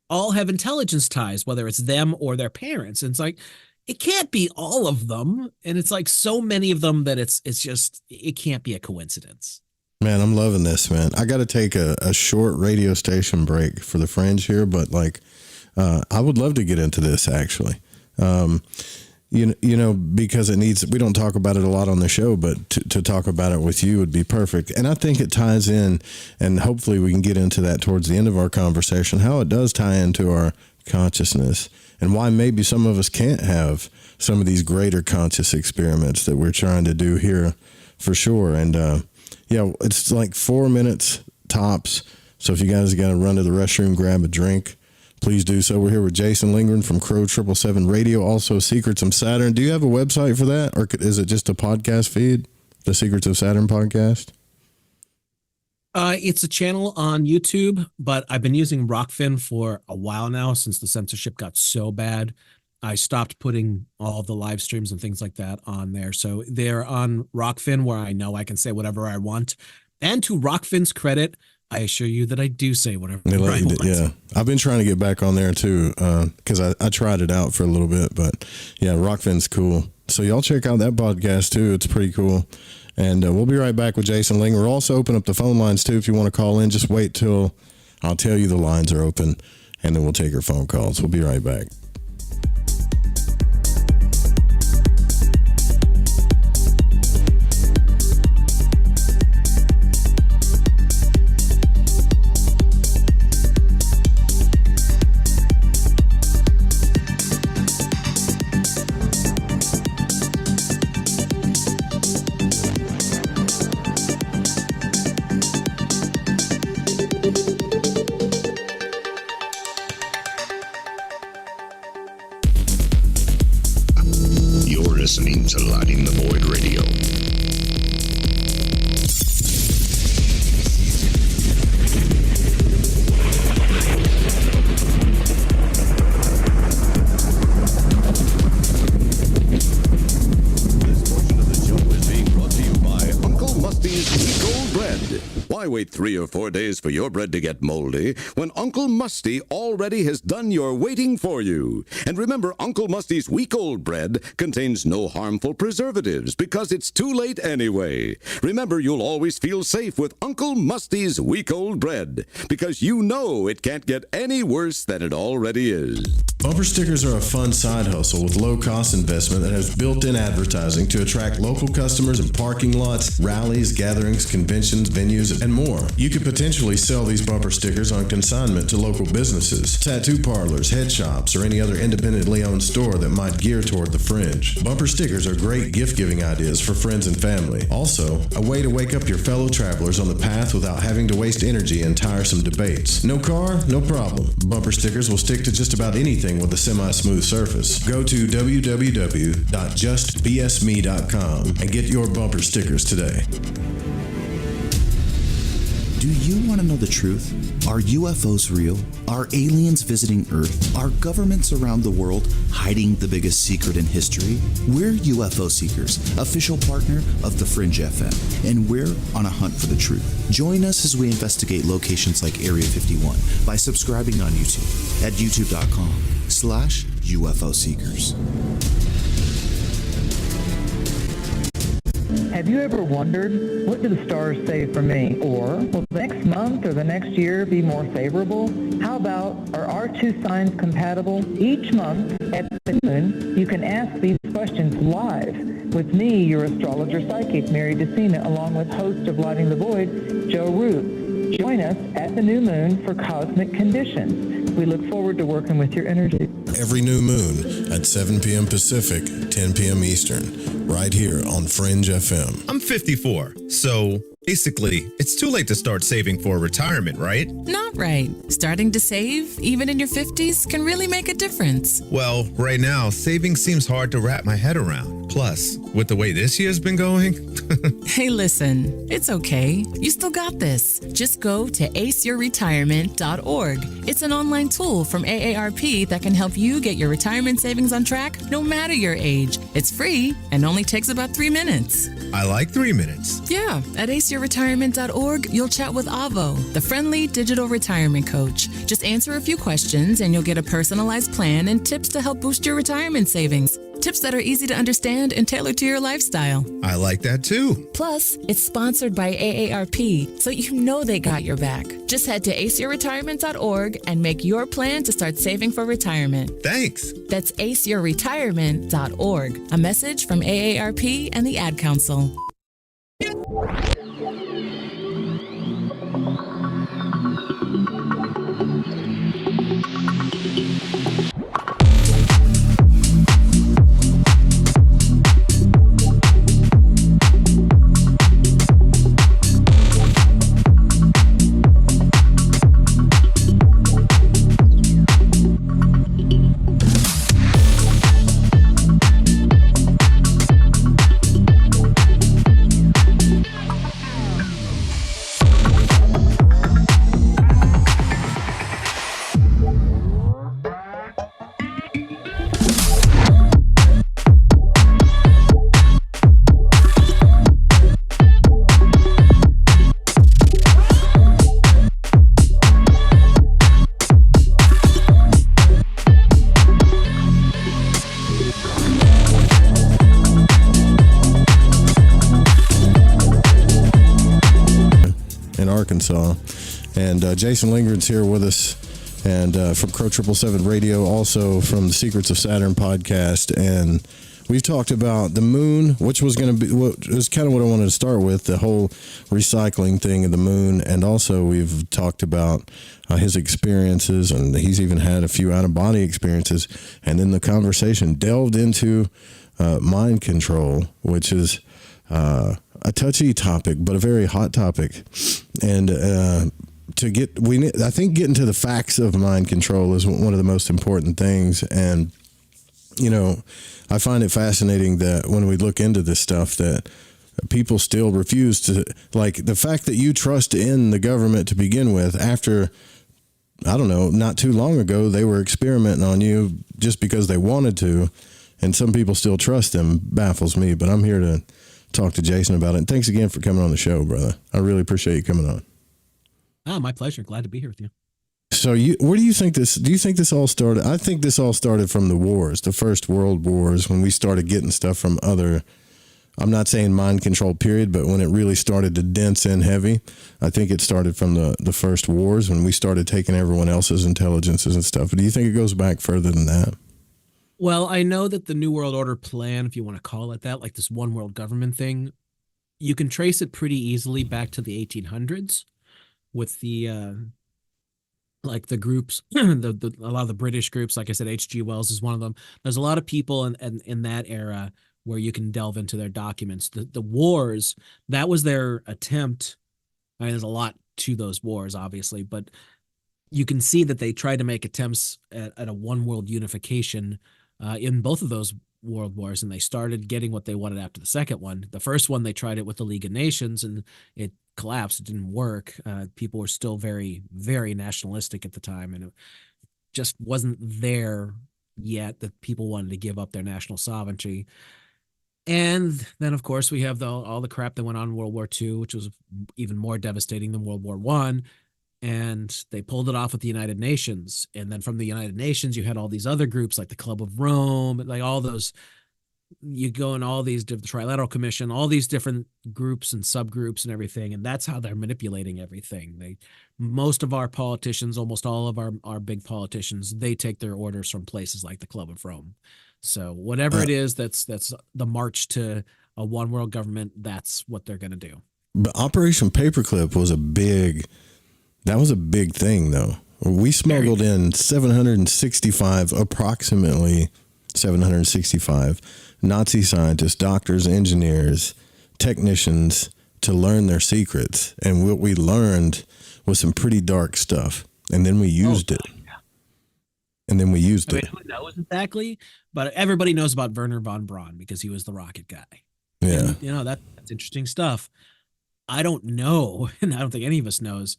all have intelligence ties, whether it's them or their parents. And it's like, it can't be all of them. And it's like so many of them that it's just, it can't be a coincidence. Man, I'm loving this, man. I got to take a short radio station break for the fringe here, but like, I would love to get into this actually. You know, because we don't talk about it a lot on the show, but to talk about it with you would be perfect. And I think it ties in, and hopefully we can get into that towards the end of our conversation, how it does tie into our consciousness and why maybe some of us can't have some of these greater conscious experiments that we're trying to do here for sure. And yeah, it's like 4 minutes tops. So if you guys got to run to the restroom, grab a drink, please do so. We're here with Jason Lindgren from Crow 777 Radio, also Secrets of Saturn. Do you have a website for that, or is it just a podcast feed, the Secrets of Saturn podcast? It's a channel on YouTube, but I've been using Rockfin for a while now since the censorship got so bad. I stopped putting all the live streams and things like that on there. So they're on Rockfin, where I know I can say whatever I want. And to Rockfin's credit, I assure you that I do say whatever I want. Yeah, I've been trying to get back on there too, because I tried it out for a little bit. But yeah, Rockfin's cool. So y'all check out that podcast too. It's pretty cool. And we'll be right back with Jason Ling. We'll also open up the phone lines too if you want to call in. Just wait till I'll tell you the lines are open, and then we'll take your phone calls. We'll be right back. week-old bread. Why wait 3 or 4 days for your bread to get moldy when Uncle Musty already has done your waiting for you? And remember, Uncle Musty's week-old bread contains no harmful preservatives because it's too late anyway. Remember, you'll always feel safe with Uncle Musty's week-old bread because you know it can't get any worse than it already is. Bumper stickers are a fun side hustle with low-cost investment that has built-in advertising to attract local customers in parking lots, rallies, gatherings, conventions, venues, and more. You could potentially sell these bumper stickers on consignment to local businesses, tattoo parlors, head shops, or any other independently owned store that might gear toward the fringe. Bumper stickers are great gift-giving ideas for friends and family. Also, a way to wake up your fellow travelers on the path without having to waste energy in tiresome debates. No car? No problem. Bumper stickers will stick to just about anything with a semi-smooth surface. Go to www.justbsme.com and get your bumper stickers today. Do you want to know the truth? Are UFOs real? Are aliens visiting Earth? Are governments around the world hiding the biggest secret in history? We're UFO Seekers, official partner of The Fringe FM, and we're on a hunt for the truth. Join us as we investigate locations like Area 51 by subscribing on YouTube at youtube.com/UFO Seekers. Have you ever wondered, what do the stars say for me? Or, will the next month or the next year be more favorable? How about, are our two signs compatible? Each month at the noon, you can ask these questions live with me, your astrologer psychic, Mary DeCina, along with host of Lighting the Void, Joe Root. Join us at the new moon for Cosmic Conditions. We look forward to working with your energy. Every new moon at 7 p.m. Pacific, 10 p.m. Eastern, right here on Fringe FM. I'm 54, so basically, it's too late to start saving for retirement, right? Not right. Starting to save, even in your 50s, can really make a difference. Well, right now, saving seems hard to wrap my head around. Plus, with the way this year's been going... Hey, listen, it's okay. You still got this. Just go to aceyourretirement.org. It's an online tool from AARP that can help you get your retirement savings on track no matter your age. It's free and only takes about 3 minutes. I like 3 minutes. Yeah, at aceyourretirement.org, you'll chat with Avo, the friendly digital retirement coach. Just answer a few questions and you'll get a personalized plan and tips to help boost your retirement savings. Tips that are easy to understand and tailored to your lifestyle. I like that too. Plus, it's sponsored by AARP, so you know they got your back. Just head to aceyourretirement.org and make your plan to start saving for retirement. Thanks. That's aceyourretirement.org. A message from AARP and the Ad Council. Arkansas, and Jason Lindgren's here with us, and from Crow 777 Radio, also from the Secrets of Saturn podcast, and we've talked about the moon, which was going to be what was kind of what I wanted to start with, the whole recycling thing of the moon, and also we've talked about his experiences, and he's even had a few out-of-body experiences, and then the conversation delved into mind control, which is a touchy topic, but a very hot topic. And I think getting to the facts of mind control is one of the most important things. And, you know, I find it fascinating that when we look into this stuff that people still refuse to, like the fact that you trust in the government to begin with after, I don't know, not too long ago, they were experimenting on you just because they wanted to. And some people still trust them, baffles me, but I'm here to talk to Jason about it. And thanks again for coming on the show, brother. I really appreciate you coming on. Oh, my pleasure. Glad to be here with you. So where do you think this all started? I think this all started from the wars, the first world wars, when we started getting stuff from other, I'm not saying mind control period, but when it really started to dense in heavy. I think it started from the first wars when we started taking everyone else's intelligences and stuff. Do you think it goes back further than that? Well, I know that the New World Order plan, if you want to call it that, like this one world government thing, you can trace it pretty easily back to the 1800s with the like the groups, a lot of the British groups. Like I said, H.G. Wells is one of them. There's a lot of people in that era where you can delve into their documents. The wars, that was their attempt. I mean, there's a lot to those wars, obviously, but you can see that they tried to make attempts at a one world unification in both of those world wars, and they started getting what they wanted after the second one. The first one, they tried it with the League of Nations, and it collapsed. It didn't work. People were still very, very nationalistic at the time, and it just wasn't there yet that people wanted to give up their national sovereignty. And then, of course, we have all the crap that went on in World War II, which was even more devastating than World War I. And they pulled it off with the United Nations. And then from the United Nations, you had all these other groups like the Club of Rome, like all those, you go in all these, the Trilateral Commission, all these different groups and subgroups and everything. And that's how they're manipulating everything. Most of our politicians, almost all of our big politicians, they take their orders from places like the Club of Rome. So whatever it is, that's the march to a one world government. That's what they're going to do. But Operation Paperclip was a big thing, though. We smuggled in approximately 765 Nazi scientists, doctors, engineers, technicians to learn their secrets. And what we learned was some pretty dark stuff. And then we used it. And then we used it. Who knows exactly? But everybody knows about Werner von Braun because he was the rocket guy. Yeah. And, that's interesting stuff. I don't know, and I don't think any of us knows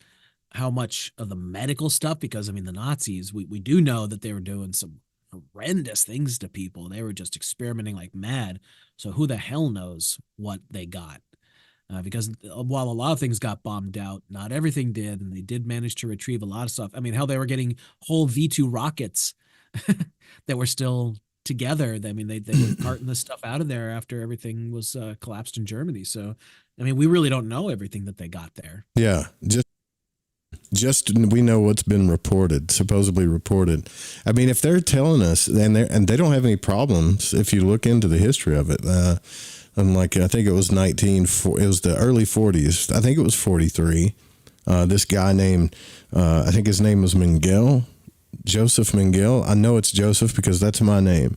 how much of the medical stuff, because, I mean, the Nazis, we do know that they were doing some horrendous things to people. They were just experimenting like mad. So who the hell knows what they got? Because while a lot of things got bombed out, not everything did, and they did manage to retrieve a lot of stuff. I mean, hell, they were getting whole V2 rockets that were still together. I mean, they were carting this stuff out of there after everything was collapsed in Germany. So, I mean, we really don't know everything that they got there. Yeah, just we know what's been reported, supposedly reported. I mean, if they're telling us, and they don't have any problems, if you look into the history of it. Unlike, I think it was it was the early 40s. I think it was 43. This guy named, I think his name was Joseph Mengele. I know it's Joseph because that's my name.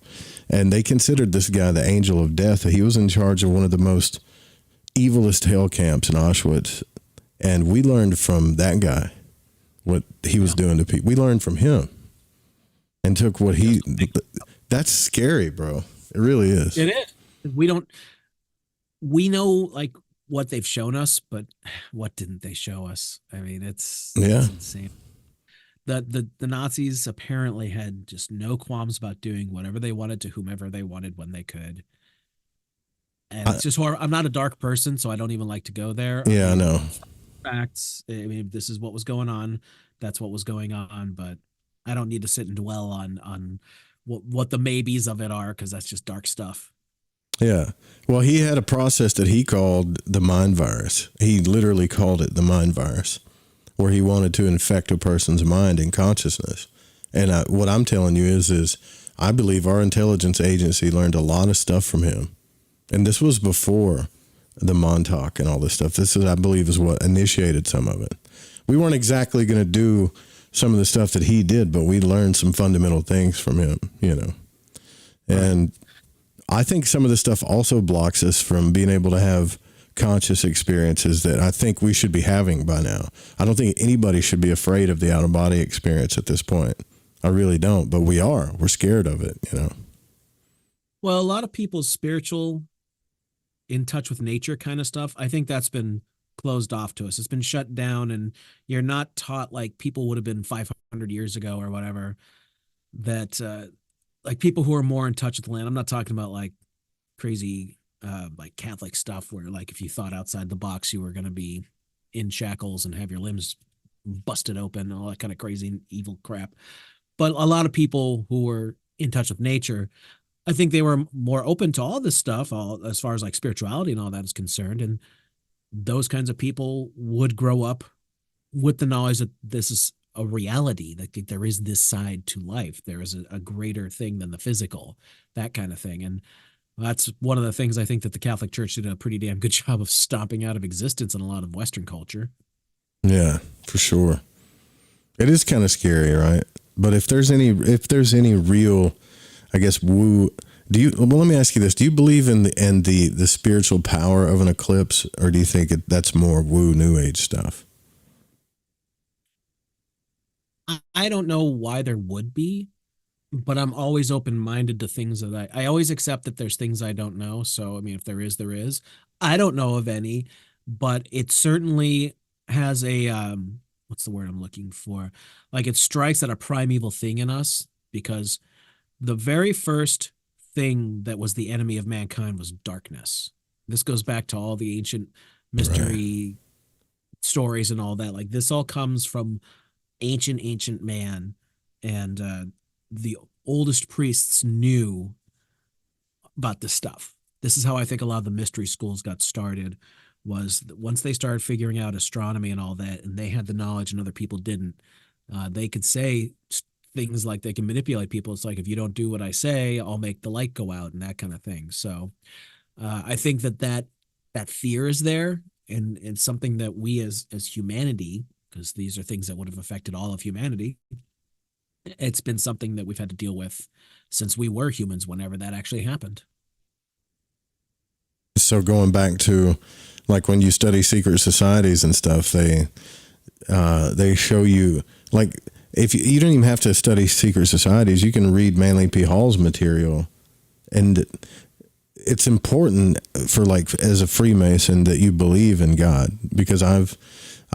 And they considered this guy the angel of death. He was in charge of one of the most evilest hell camps in Auschwitz. And we learned from that guy what he was doing to people. We learned from him and took what that's scary, bro. It really is. It is. We know like what they've shown us, but what didn't they show us? I mean, it's insane. The Nazis apparently had just no qualms about doing whatever they wanted to whomever they wanted when they could. And it's just horrible. I'm not a dark person, so I don't even like to go there. Yeah, I know. Facts. I mean, this is what was going on. That's what was going on, but I don't need to sit and dwell on what the maybes of it are, because that's just dark stuff. Yeah. Well, he had a process that he called the mind virus. He literally called it the mind virus, where he wanted to infect a person's mind and consciousness. And what I'm telling you is I believe our intelligence agency learned a lot of stuff from him. And this was before the Montauk and all this stuff. This is, I believe, is what initiated some of it. We weren't exactly going to do some of the stuff that he did, but we learned some fundamental things from him, And I think some of the stuff also blocks us from being able to have conscious experiences that I think we should be having by now. I don't think anybody should be afraid of the out-of-body experience at this point. I really don't, but we are. We're scared of it, Well, a lot of people's spiritual, in touch with nature kind of stuff, I think that's been closed off to us. It's been shut down, and you're not taught like people would have been 500 years ago or whatever, that like people who are more in touch with the land. I'm not talking about like crazy like Catholic stuff where like if you thought outside the box, you were going to be in shackles and have your limbs busted open, all that kind of crazy evil crap. But a lot of people who were in touch with nature, I think they were more open to all this stuff, all as far as like spirituality and all that is concerned. And those kinds of people would grow up with the knowledge that this is a reality, that there is this side to life. There is a greater thing than the physical, that kind of thing. And that's one of the things I think that the Catholic Church did a pretty damn good job of stomping out of existence in a lot of Western culture. Yeah, for sure. It is kind of scary, right? But if there's any real, I guess, woo, well, let me ask you this. Do you believe in the spiritual power of an eclipse, or do you think that's more woo new age stuff? I don't know why there would be, but I'm always open-minded to things that I always accept that there's things I don't know. So, I mean, if there is, there is. I don't know of any, but it certainly has a, what's the word I'm looking for? Like it strikes at a primeval thing in us, because the very first thing that was the enemy of mankind was darkness. This goes back to all the ancient mystery stories and all that. Like this all comes from ancient man, and the oldest priests knew about this stuff. This is how I think a lot of the mystery schools got started, was once they started figuring out astronomy and all that, and they had the knowledge and other people didn't, they could say things like they can manipulate people. It's like, if you don't do what I say, I'll make the light go out, and that kind of thing. So I think that fear is there, and it's something that we as humanity, because these are things that would have affected all of humanity, it's been something that we've had to deal with since we were humans, whenever that actually happened. So going back to like when you study secret societies and stuff, they show you, like, if you don't even have to study secret societies, you can read Manly P. Hall's material, and it's important for, like, as a Freemason, that you believe in God, because I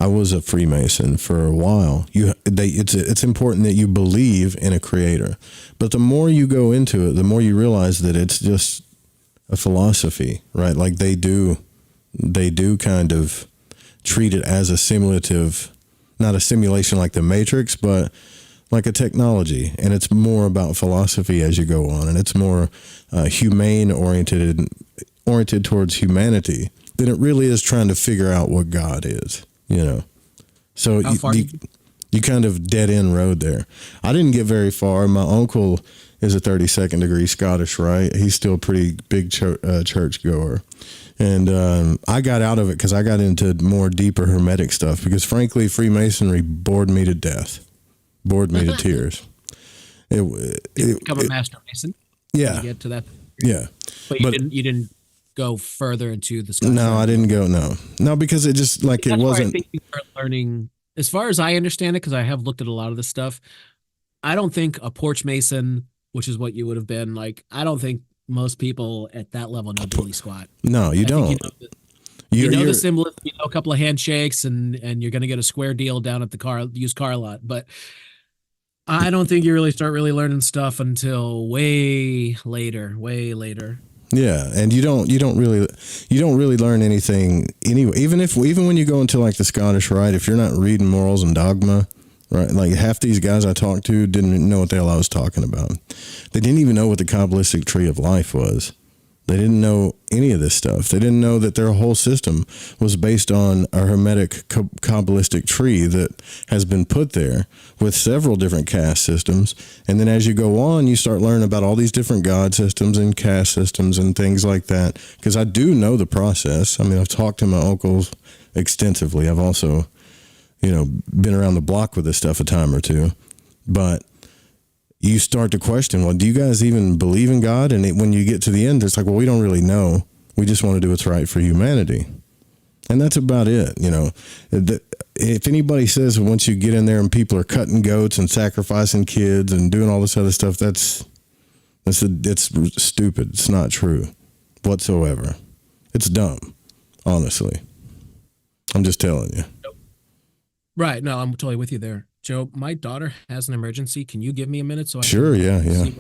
was a Freemason for a while. It's important that you believe in a creator, but the more you go into it, the more you realize that it's just a philosophy, right? Like they do kind of treat it as a simulative, not a simulation like the Matrix, but like a technology. And it's more about philosophy as you go on, and it's more humane oriented towards humanity than it really is trying to figure out what God is, you know? So you kind of dead end road there. I didn't get very far. My uncle is a 32nd degree Scottish Rite. He's still a pretty big church goer. And I got out of it because I got into more deeper Hermetic stuff, because frankly, Freemasonry bored me to death, bored me to tears. Become a master Mason. Yeah. You get to that. Yeah. But you didn't go further into the Scottish. No, I didn't go. No, because it just like, it wasn't. I think you start learning, as far as I understand it, because I have looked at a lot of this stuff. I don't think a porch Mason, which is what you would have been, like, I don't think most people at that level know diddly squat. No, you don't. You know the symbolism, you know a couple of handshakes, and you're going to get a square deal down at the used car lot. But I don't think you really start learning stuff until way later. Yeah, and you don't really learn anything anyway. Even when you go into like the Scottish Rite, if you're not reading Morals and Dogma, right? Like half these guys I talked to didn't know what the hell I was talking about. They didn't even know what the Kabbalistic tree of life was. They didn't know any of this stuff. They didn't know that their whole system was based on a Hermetic Kabbalistic tree that has been put there with several different caste systems. And then as you go on, you start learning about all these different God systems and caste systems and things like that. Because I do know the process. I mean, I've talked to my uncles extensively. I've also, been around the block with this stuff a time or two. But you start to question, well, do you guys even believe in God? And when you get to the end, it's like, well, we don't really know. We just want to do what's right for humanity. And that's about it. If anybody says once you get in there and people are cutting goats and sacrificing kids and doing all this other stuff, it's stupid. It's not true whatsoever. It's dumb, honestly. I'm just telling you. Right. No, I'm totally with you there. Joe, my daughter has an emergency. Can you give me a minute? Sure. Yeah.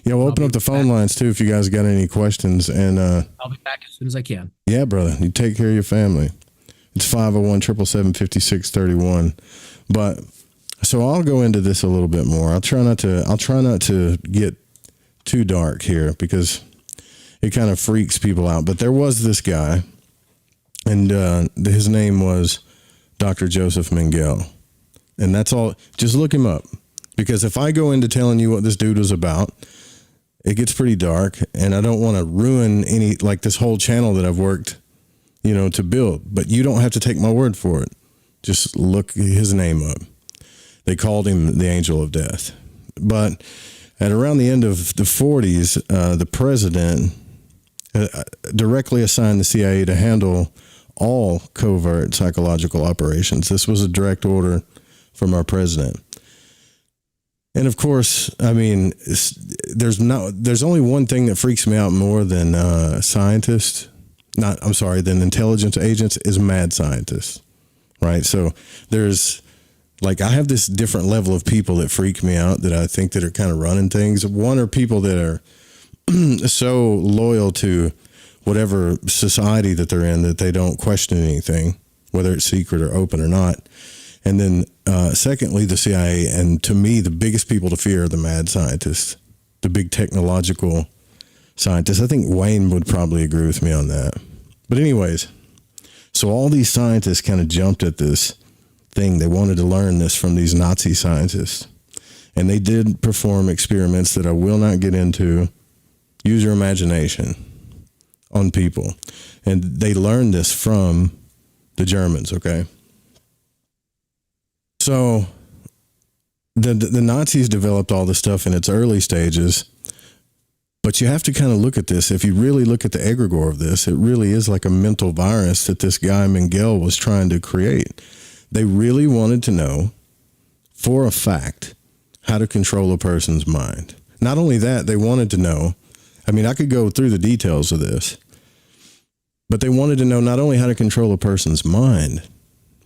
Yeah, we'll open up the phone lines too if you guys got any questions. And I'll be back as soon as I can. yeah, brother, you take care of your family. It's 501-777-5631. But so I'll go into this a little bit more. I'll try not to get too dark here because it kind of freaks people out. But there was this guy, and his name was Dr. Joseph Mengele. And that's all. Just look him up, because if I go into telling you what this dude was about, it gets pretty dark, and I don't want to ruin this whole channel that I've worked, to build. But you don't have to take my word for it. Just look his name up. They called him the Angel of Death. But at around the end of the 40s, the president directly assigned the CIA to handle all covert psychological operations. This was a direct order from our president. And of course, I mean, there's only one thing that freaks me out more than than intelligence agents is mad scientists, right? So there's I have this different level of people that freak me out that I think that are kind of running things. One are people that are so loyal to whatever society that they're in that they don't question anything, whether it's secret or open or not. And then secondly, the CIA. And to me, the biggest people to fear are the mad scientists, the big technological scientists. I think Wayne would probably agree with me on that. But anyways, so all these scientists kind of jumped at this thing. They wanted to learn this from these Nazi scientists. And they did perform experiments that I will not get into. Use your imagination on people. And they learned this from the Germans, okay? So the Nazis developed all this stuff in its early stages, but you have to kind of look at this. If you really look at the egregore of this, it really is like a mental virus that this guy Mengele was trying to create. They really wanted to know for a fact how to control a person's mind. Not only that, they wanted to know, I mean, I could go through the details of this, but they wanted to know not only how to control a person's mind,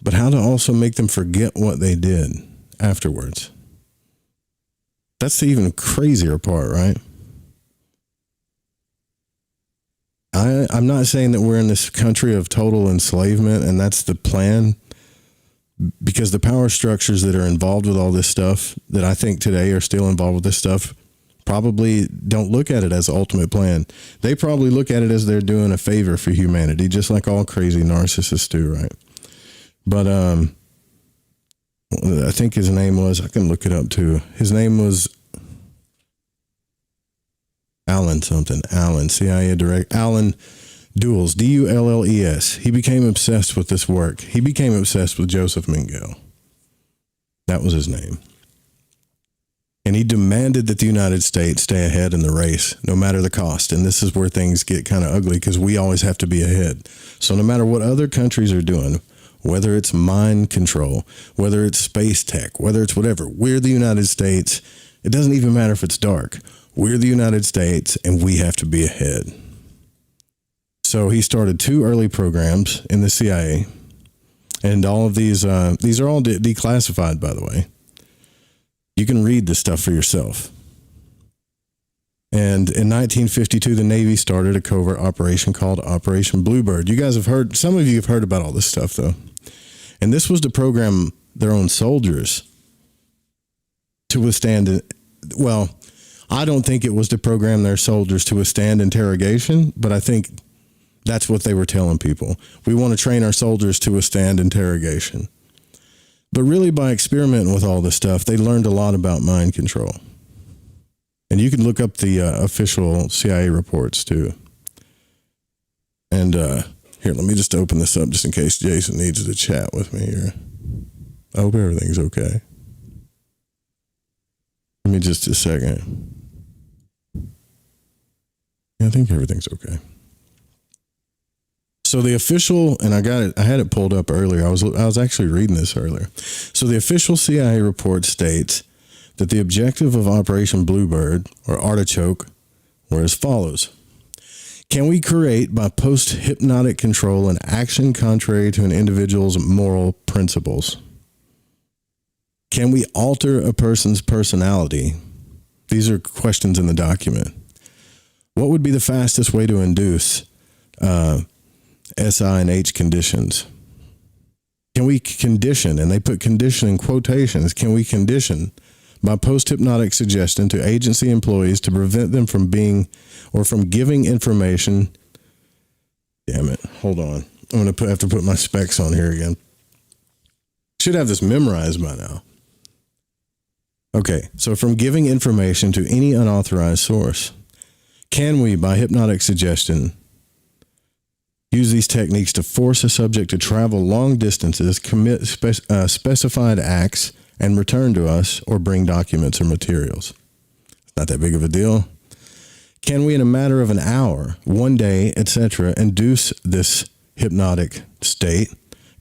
but how to also make them forget what they did afterwards. That's the even crazier part, right? I'm not saying that we're in this country of total enslavement and that's the plan, because the power structures that are involved with all this stuff that I think today are still involved with this stuff probably don't look at it as the ultimate plan. They probably look at it as they're doing a favor for humanity, just like all crazy narcissists do, right? But I think his name was, I can look it up too. His name was Alan something. Alan, CIA Director. Alan Dulles, Dulles. He became obsessed with this work. He became obsessed with Joseph Mengele. That was his name. And he demanded that the United States stay ahead in the race, no matter the cost. And this is where things get kind of ugly, because we always have to be ahead. So no matter what other countries are doing, whether it's mind control, whether it's space tech, whether it's whatever, we're the United States. It doesn't even matter if it's dark. We're the United States, and we have to be ahead. So he started 2 early programs in the CIA, and all of these are all declassified, by the way. You can read this stuff for yourself. And in 1952, the Navy started a covert operation called Operation Bluebird. You guys have heard, some of you have heard about all this stuff, though. And this was to program their own soldiers to withstand, well, I don't think it was to program their soldiers to withstand interrogation, but I think that's what they were telling people. We want to train our soldiers to withstand interrogation. But really, by experimenting with all this stuff, they learned a lot about mind control. And you can look up the official CIA reports, too. And here, let me just open this up just in case Jason needs to chat with me here. I hope everything's okay. Give me just a second. Yeah, I think everything's okay. So the official, and I had it pulled up earlier. I was actually reading this earlier. So the official CIA report states that the objective of Operation Bluebird, or Artichoke, were as follows. Can we create, by post-hypnotic control, an action contrary to an individual's moral principles? Can we alter a person's personality These are questions in the document. What would be the fastest way to induce SI and H conditions? Can we condition, and they put condition in quotations, can we condition by post-hypnotic suggestion to agency employees to prevent them from being or from giving information? Damn it. Hold on. I'm going to have to put my specs on here again. Should have this memorized by now. Okay, so from giving information to any unauthorized source, can we, by hypnotic suggestion, use these techniques to force a subject to travel long distances, commit specified acts, and return to us or bring documents or materials? It's not that big of a deal. Can we, in a matter of an hour, one day, etc., induce this hypnotic state,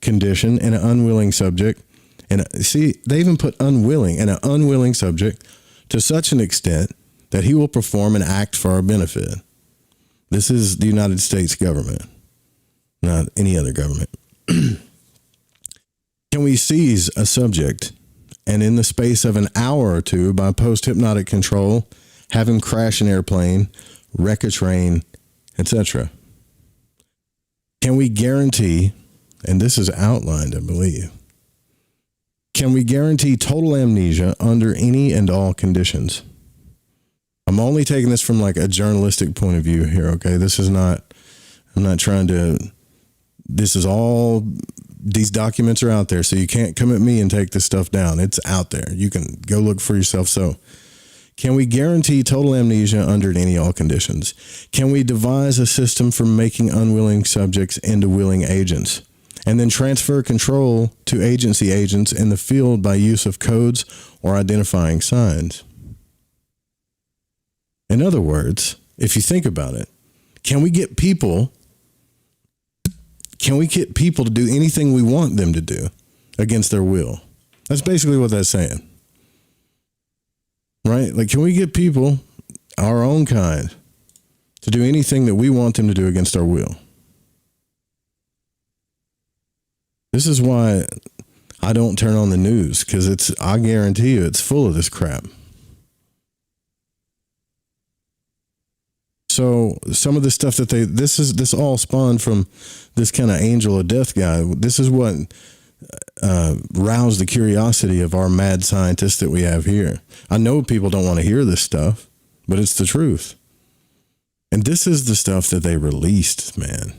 condition, in an unwilling subject? And see, they even put unwilling, and an unwilling subject to such an extent that he will perform an act for our benefit. This is the United States government, not any other government. Can we seize a subject and in the space of an hour or two, by post-hypnotic control, have him crash an airplane, wreck a train, etc.? Can we guarantee, and this is outlined, I believe, can we guarantee total amnesia under any and all conditions? I'm only taking this from like a journalistic point of view here, okay? This is not, I'm not trying to, this is all, these documents are out there, so you can't come at me and take this stuff down. It's out there. You can go look for yourself. So, can we guarantee total amnesia under any all conditions? Can we devise a system for making unwilling subjects into willing agents, and then transfer control to agency agents in the field by use of codes or identifying signs? In other words, if you think about it, can we get people to do anything we want them to do against their will? That's basically what that's saying. Right? Like, can we get people, our own kind, to do anything that we want them to do against our will? This is why I don't turn on the news, because I guarantee you, it's full of this crap. So some of the stuff that this all spawned from this kind of angel of death guy. This is what roused the curiosity of our mad scientists that we have here. I know people don't want to hear this stuff, but it's the truth. And this is the stuff that they released, man.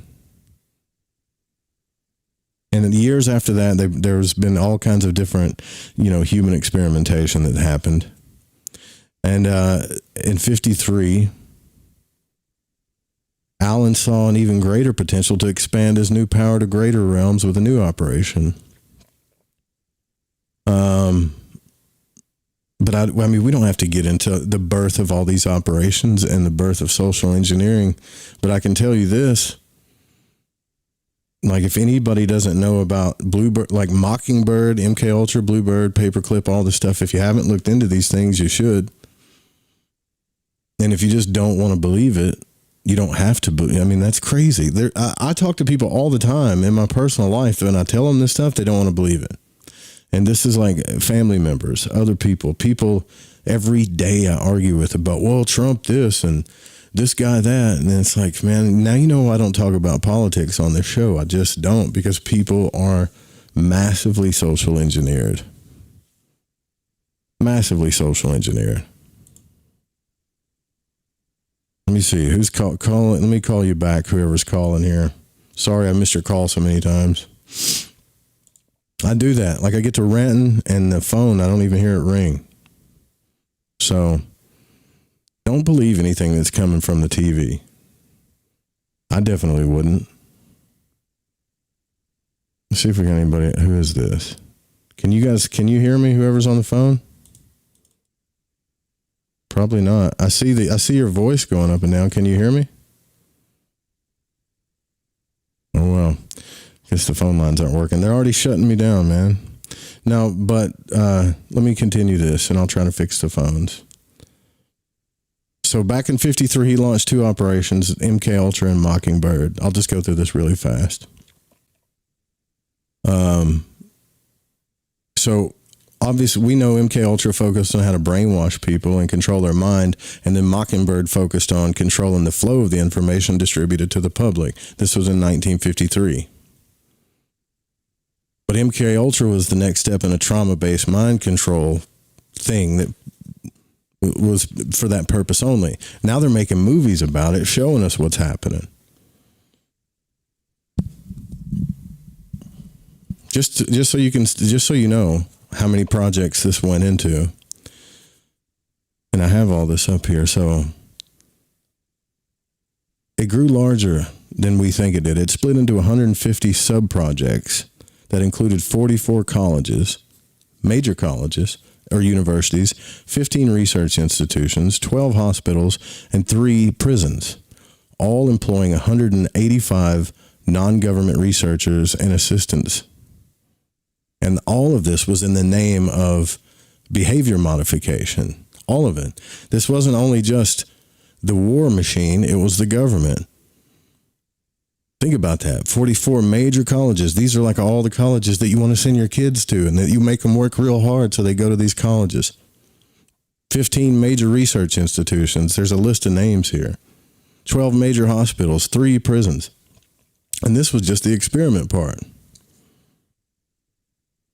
And in the years after that, there's been all kinds of different, human experimentation that happened. And in 1953, Allen saw an even greater potential to expand his new power to greater realms with a new operation. But I mean, we don't have to get into the birth of all these operations and the birth of social engineering. But I can tell you this. Like, if anybody doesn't know about Bluebird, like Mockingbird, MK Ultra, Bluebird, Paperclip, all this stuff, if you haven't looked into these things, you should. And if you just don't want to believe it, you don't have to believe. I mean, that's crazy. I talk to people all the time in my personal life, and I tell them this stuff, they don't want to believe it. And this is like family members, other people every day I argue with about, well, Trump this and this guy that. And it's like, man, now I don't talk about politics on this show. I just don't, because people are massively social engineered. Massively social engineered. Let me see who's calling. Let me call you back, whoever's calling here. Sorry I missed your call so many times. I do that. Like, I get to ranting and the phone, I don't even hear it ring. So don't believe anything that's coming from the TV. I definitely wouldn't. Let's see if we got anybody. Who is this? Can you hear me, whoever's on the phone? Probably not. I see your voice going up and down. Can you hear me? Oh, well. Guess the phone lines aren't working. They're already shutting me down, man. Now, but let me continue this, and I'll try to fix the phones. So back in 1953, he launched 2 operations, MK Ultra and Mockingbird. I'll just go through this really fast. So obviously we know MK Ultra focused on how to brainwash people and control their mind, and then Mockingbird focused on controlling the flow of the information distributed to the public. This was in 1953. But MK Ultra was the next step in a trauma-based mind control thing that was for that purpose only. Now they're making movies about it, showing us what's happening. Just so you know how many projects this went into. And I have all this up here. So it grew larger than we think it did. It split into 150 sub-projects that included 44 colleges, major colleges or universities, 15 research institutions, 12 hospitals, and 3 prisons, all employing 185 non-government researchers and assistants. And all of this was in the name of behavior modification. All of it. This wasn't only just the war machine, it was the government. Think about that. 44 major colleges. These are like all the colleges that you want to send your kids to, and that you make them work real hard so they go to these colleges. 15 major research institutions. There's a list of names here. 12 major hospitals, 3 prisons. And this was just the experiment part.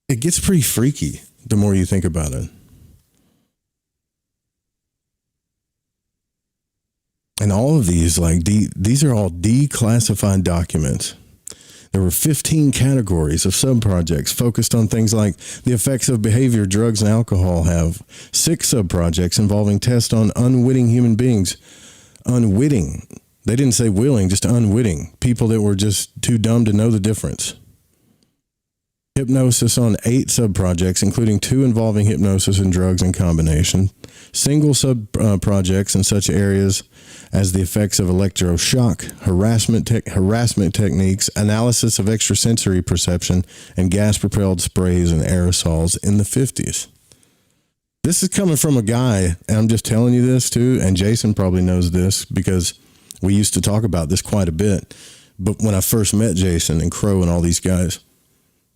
It gets pretty freaky the more you think about it. And all of these, these are all declassified documents. There were 15 categories of sub-projects focused on things like the effects of behavior drugs and alcohol have. 6 sub-projects involving tests on unwitting human beings. Unwitting. They didn't say willing, just unwitting. People that were just too dumb to know the difference. Hypnosis on 8 sub-projects, including 2 involving hypnosis and drugs in combination. Single sub-projects in such areas as the effects of electroshock, harassment techniques, analysis of extrasensory perception, and gas-propelled sprays and aerosols in the 50s. This is coming from a guy, and I'm just telling you this too, and Jason probably knows this because we used to talk about this quite a bit. But when I first met Jason and Crow and all these guys,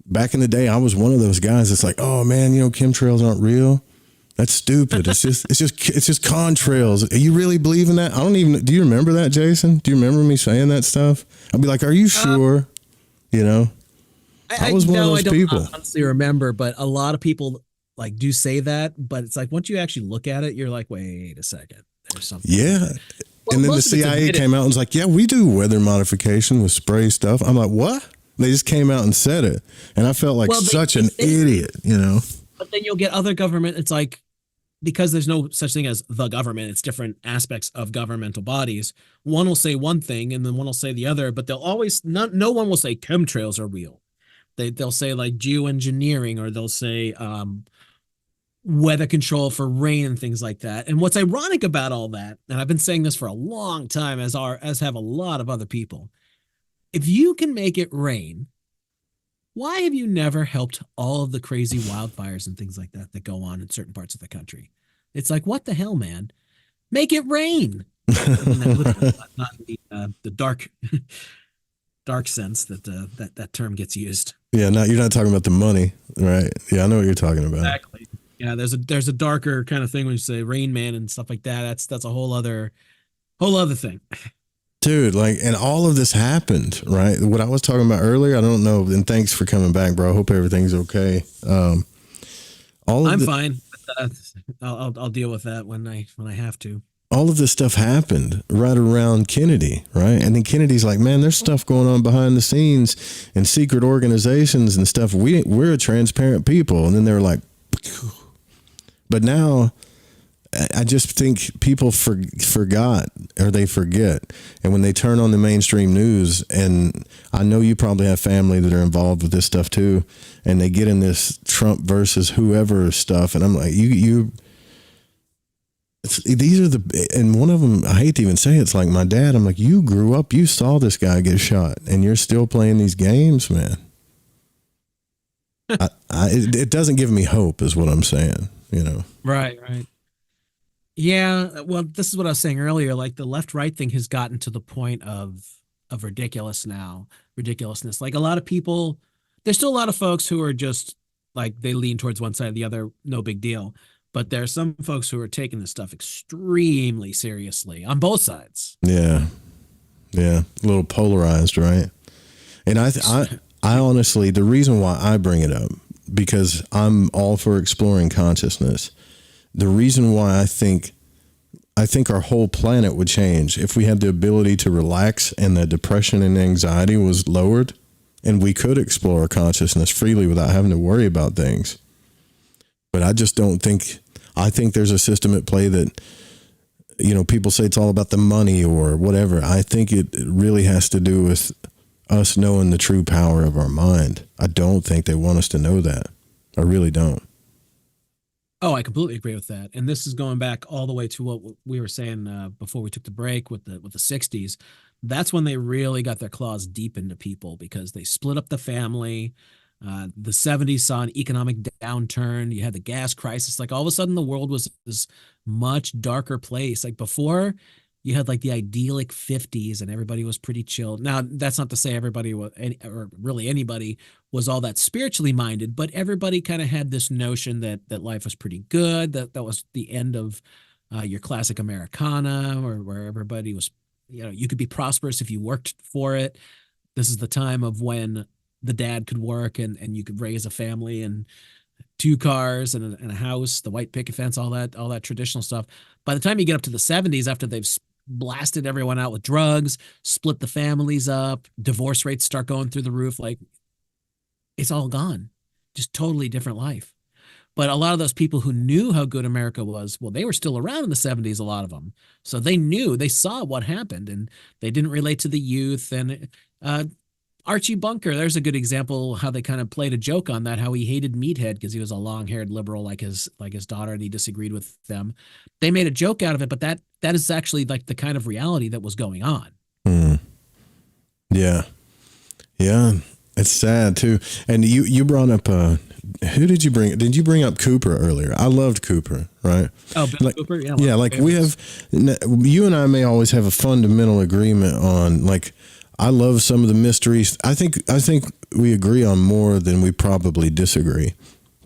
back in the day, I was one of those guys that's like, oh man, chemtrails aren't real. That's stupid. It's just contrails. You really believe in that? Do you remember that, Jason? Do you remember me saying that stuff? I'd be like, are you sure? I was one of those people. I don't honestly remember, but a lot of people do say that, but it's like, once you actually look at it, you're like, wait a second. There's something. Yeah. Well, and then the CIA came out and was like, yeah, we do weather modification with spray stuff. I'm like, what? They just came out and said it. And I felt like such an idiot, But then you'll get other government. It's like, because there's no such thing as the government, it's different aspects of governmental bodies. One will say one thing and then one will say the other, but they'll always, no one will say chemtrails are real. They'll say like geoengineering, or they'll say weather control for rain and things like that. And what's ironic about all that, and I've been saying this for a long time, as have a lot of other people, if you can make it rain, why have you never helped all of the crazy wildfires and things like that go on in certain parts of the country? It's like, what the hell, man? Make it rain. Not the dark sense that term gets used. Yeah, you're not talking about the money, right? Yeah, I know what you're talking about. Exactly. Yeah, there's a darker kind of thing when you say Rain Man and stuff like that. That's a whole other thing. Dude, and all of this happened, right? What I was talking about earlier, I don't know. And thanks for coming back, bro. I hope everything's okay. I'm fine. I'll deal with that when I have to. All of this stuff happened right around Kennedy, right? And then Kennedy's like, man, there's stuff going on behind the scenes and secret organizations and stuff. We're a transparent people. And then they were like, phew. But now I just think people forgot, or they forget. And when they turn on the mainstream news, and I know you probably have family that are involved with this stuff too, and they get in this Trump versus whoever stuff. And I'm like, these are and one of them, I hate to even say it's like my dad. I'm like, you grew up, you saw this guy get shot, and you're still playing these games, man. It doesn't give me hope is what I'm saying, Right. Yeah, well, this is what I was saying earlier. Like the left-right thing has gotten to the point of ridiculousness. Like a lot of people, there's still a lot of folks who are just like they lean towards one side or the other, no big deal. But there are some folks who are taking this stuff extremely seriously on both sides. Yeah. Yeah. A little polarized, right? And I honestly, the reason why I bring it up, because I'm all for exploring consciousness. The reason why I think our whole planet would change if we had the ability to relax and the depression and anxiety was lowered and we could explore consciousness freely without having to worry about things. But I just don't think, I think there's a system at play that, you know, people say it's all about the money or whatever. I think it really has to do with us knowing the true power of our mind. I don't think they want us to know that. I really don't. Oh, I completely agree with that. And this is going back all the way to what we were saying before we took the break with the 60s. That's when they really got their claws deep into people because they split up the family. The 70s saw an economic downturn. You had the gas crisis. Like all of a sudden the world was this much darker place. Like before, you had like the idyllic 50s and everybody was pretty chill. Now, that's not to say everybody was, or really anybody was all that spiritually minded, but everybody kind of had this notion that life was pretty good, that was the end of your classic Americana, or where everybody was, you know, you could be prosperous if you worked for it. This is the time of when the dad could work and you could raise a family and 2 cars and a house, the white picket fence, all that traditional stuff. By the time you get up to the 70s, after they've blasted everyone out with drugs, split the families up, divorce rates start going through the roof, like it's all gone. Just totally different life. But a lot of those people who knew how good America was, well, they were still around in the 70s, a lot of them. So they knew, they saw what happened, and they didn't relate to the youth. And Archie Bunker, there's a good example how they kind of played a joke on that, how he hated Meathead because he was a long-haired liberal like his daughter, and he disagreed with them. They made a joke out of it, but that is actually like the kind of reality that was going on. Yeah. Yeah. It's sad too. And you brought up who did you bring? Did you bring up Cooper earlier? I loved Cooper, right? Oh, Bill Cooper? Yeah. Yeah, like we have, you and I may always have a fundamental agreement on, like, I love some of the mysteries. I think we agree on more than we probably disagree.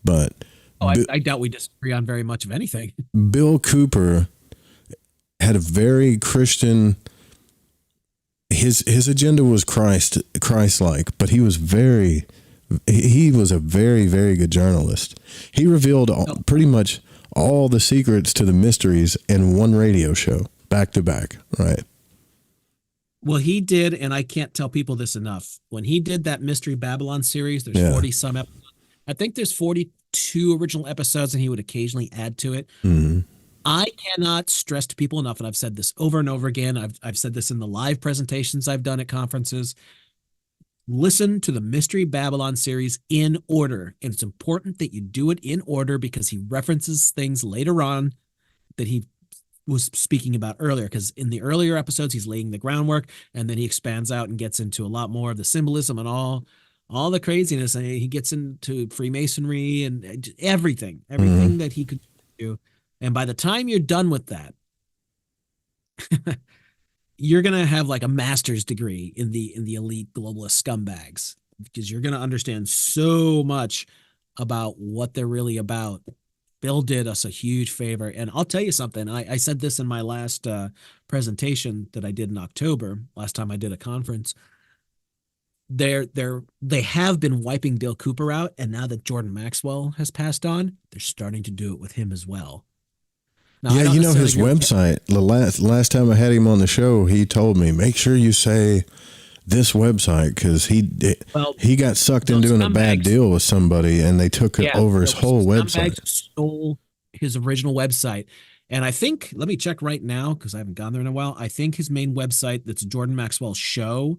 But I doubt we disagree on very much of anything. Bill Cooper had a very Christian. His agenda was Christ-like, but he was a very, very good journalist. He revealed pretty much all the secrets to the mysteries in one radio show, back to back, right? Well, he did, and I can't tell people this enough. When he did that Mystery Babylon series, there's 40-some episodes. I think there's 42 original episodes, and he would occasionally add to it. Mm-hmm. I cannot stress to people enough, and I've said this over and over again. I've said this in the live presentations I've done at conferences. Listen to the Mystery Babylon series in order, and it's important that you do it in order because he references things later on that he was speaking about earlier, because in the earlier episodes he's laying the groundwork, and then he expands out and gets into a lot more of the symbolism and all the craziness, and he gets into Freemasonry and everything that he could do. And by the time you're done with that, you're gonna have like a master's degree in the elite globalist scumbags, because you're gonna understand so much about what they're really about. Bill did us a huge favor. And I'll tell you something. I said this in my last presentation that I did in October, last time I did a conference. They have been wiping Bill Cooper out. And now that Jordan Maxwell has passed on, they're starting to do it with him as well. Now, yeah, you know, his website, the last time I had him on the show, he told me, make sure you say this website, because he got sucked in doing a bad deal with somebody, and they took over his whole website. Stole his original website. And I think, let me check right now, because I haven't gone there in a while. I think his main website, that's Jordan Maxwell Show.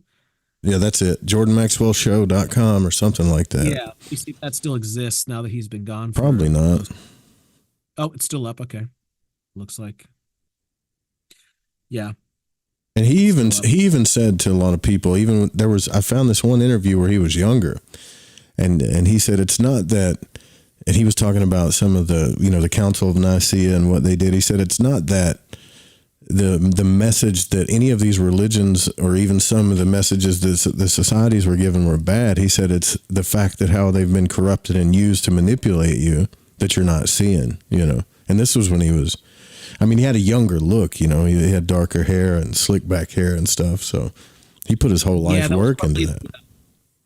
Yeah, that's it. JordanMaxwellShow.com or something like that. Yeah, you see if that still exists now that he's been gone. Probably not. Oh, it's still up. Okay. Looks like. Yeah. And he even said to a lot of people, I found this one interview where he was younger, and he said it's not that, and he was talking about some of the, the Council of Nicaea and what they did. He said it's not that the message that any of these religions or even some of the messages that the societies were given were bad. He said it's the fact that how they've been corrupted and used to manipulate you that you're not seeing, you know. And this was when he was, I mean, he had a younger look, you know, he had darker hair and slick back hair and stuff. So he put his whole life work into that.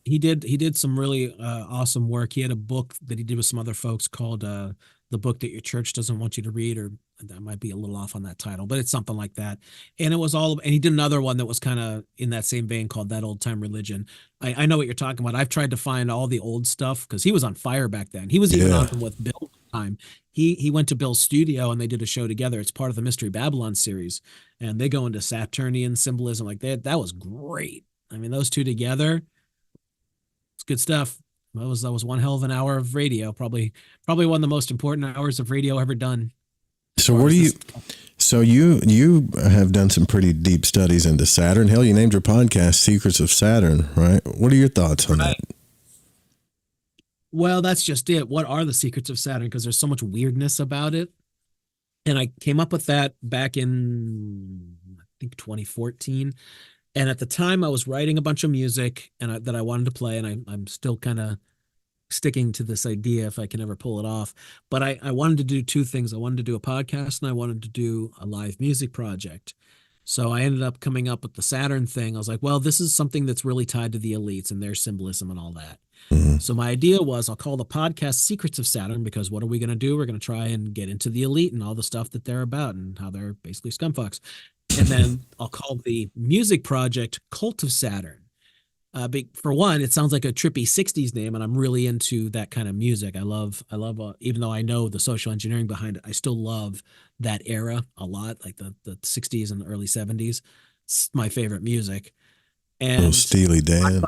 He did some really awesome work. He had a book that he did with some other folks called The Book That Your Church Doesn't Want You to Read, or that might be a little off on that title, but it's something like that. And it was all, and he did another one that was kind of in that same vein called That Old Time Religion. I know what you're talking about. I've tried to find all the old stuff because he was on fire back then. He was even on with Bill at the time. He went to Bill's studio and they did a show together. It's part of the Mystery Babylon series. And they go into Saturnian symbolism like that. That was great. I mean, those two together, it's good stuff. That was one hell of an hour of radio. Probably one of the most important hours of radio ever done. So what do you? So you have done some pretty deep studies into Saturn. Hell, you named your podcast "Secrets of Saturn," right? What are your thoughts on that? Well, that's just it. What are the secrets of Saturn? Because there's so much weirdness about it, and I came up with that back in I think 2014. And at the time, I was writing a bunch of music that I wanted to play, and I'm still kind of sticking to this idea if I can ever pull it off. But I wanted to do two things. I wanted to do a podcast, and I wanted to do a live music project. So I ended up coming up with the Saturn thing. I was like, well, this is something that's really tied to the elites and their symbolism and all that. Mm-hmm. So my idea was I'll call the podcast Secrets of Saturn, because what are we going to do? We're going to try and get into the elite and all the stuff that they're about and how they're basically scumfucks. And then I'll call the music project Cult of Saturn. For one, it sounds like a trippy 60s name, and I'm really into that kind of music. I love, even though I know the social engineering behind it, I still love that era a lot, like the 60s and the early 70s. It's my favorite music. And Steely Dan.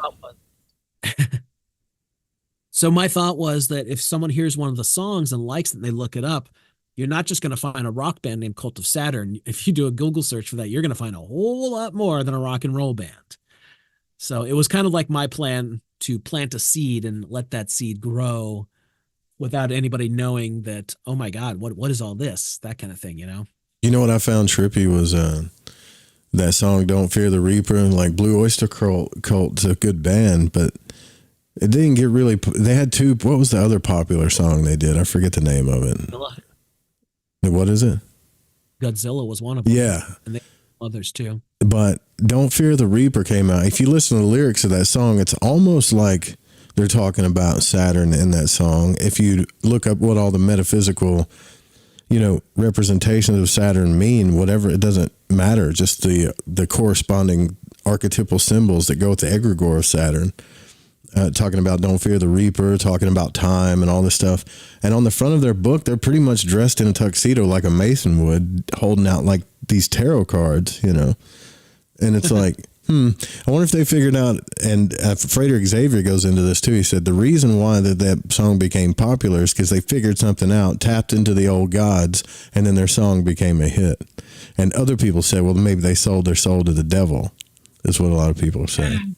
So my thought was that if someone hears one of the songs and likes it and they look it up, you're not just going to find a rock band named Cult of Saturn. If you do a Google search for that, you're going to find a whole lot more than a rock and roll band. So it was kind of like my plan to plant a seed and let that seed grow without anybody knowing that, oh my God, what is all this? That kind of thing, you know? You know what I found trippy was that song Don't Fear the Reaper. Like Blue Oyster Cult's a good band, but it didn't get really, they had two, what was the other popular song they did? I forget the name of it. What is it? Godzilla was one of them. Yeah. And they others too. But Don't Fear the Reaper came out. If you listen to the lyrics of that song, it's almost like they're talking about Saturn in that song. If you look up what all the metaphysical, representations of Saturn mean, whatever, it doesn't matter. Just the corresponding archetypal symbols that go with the egregore of Saturn. Talking about Don't Fear the Reaper, talking about time and all this stuff. And on the front of their book, they're pretty much dressed in a tuxedo like a Mason would, holding out like these tarot cards, And it's like, I wonder if they figured out, and Frederick Xavier goes into this too. He said the reason why that song became popular is because they figured something out, tapped into the old gods, and then their song became a hit. And other people said, well, maybe they sold their soul to the devil, is what a lot of people are saying.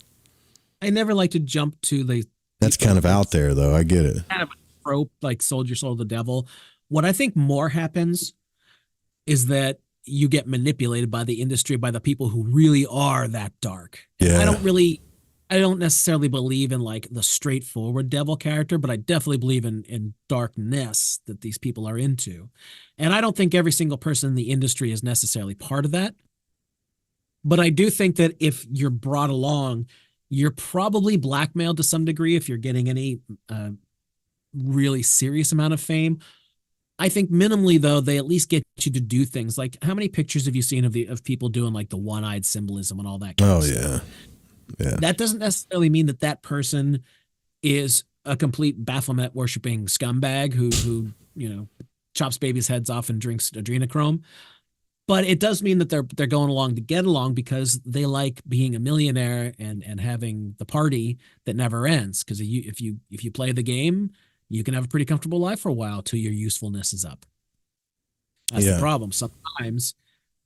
I never like to jump to That's kind of out there, though. I get it. Kind of a trope, like sold your soul to the devil. What I think more happens is that you get manipulated by the industry, by the people who really are that dark. Yeah. I don't necessarily believe in like the straightforward devil character, but I definitely believe in darkness that these people are into. And I don't think every single person in the industry is necessarily part of that. But I do think that if you're brought along, you're probably blackmailed to some degree if you're getting any really serious amount of fame. I think minimally, though, they at least get you to do things like, how many pictures have you seen of people doing like the one-eyed symbolism and all that kind of stuff? Yeah. That doesn't necessarily mean that person is a complete Baphomet worshiping scumbag who chops babies' heads off and drinks adrenochrome. But it does mean that they're going along to get along because they like being a millionaire and having the party that never ends. Because if you play the game, you can have a pretty comfortable life for a while till your usefulness is up. That's the problem. Sometimes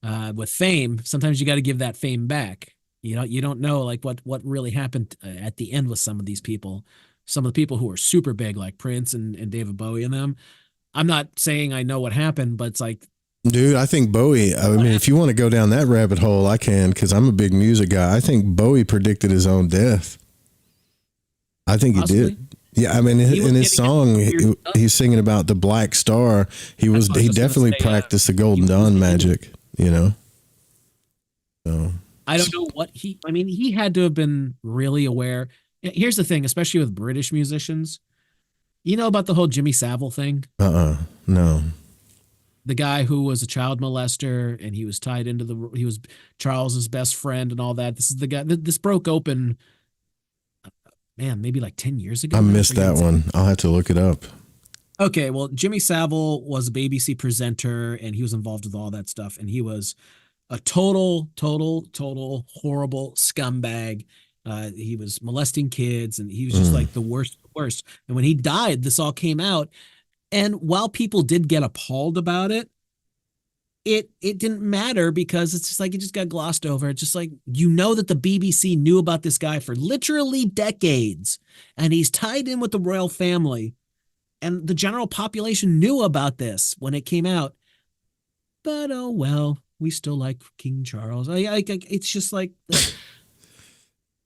with fame, sometimes you got to give that fame back. You don't know like what really happened at the end with some of these people. Some of the people who are super big, like Prince and David Bowie and them. I'm not saying I know what happened, but it's like Dude, I think Bowie, I mean, if you want to go down that rabbit hole, I can, because I'm a big music guy. I think Bowie predicted his own death. I think Possibly. he did. Yeah, I mean, in his song, he's singing about the Black Star. He definitely practiced the Golden Dawn magic, you know? So I don't know what he had to have been really aware. Here's the thing, especially with British musicians. You know about the whole Jimmy Savile thing? No. The guy who was a child molester and he was tied into he was Charles's best friend and all that. This is the guy this broke open, man, maybe like 10 years ago. I missed that one. I'll have to look it up. Okay, well, Jimmy Savile was a BBC presenter and he was involved with all that stuff. And he was a total horrible scumbag. He was molesting kids and he was just like the worst. And when he died, this all came out. And while people did get appalled about it, it didn't matter because it's just like it just got glossed over. It's just like, you know, that the BBC knew about this guy for literally decades and he's tied in with the royal family. And the general population knew about this when it came out. But oh well, we still like King Charles. It's just like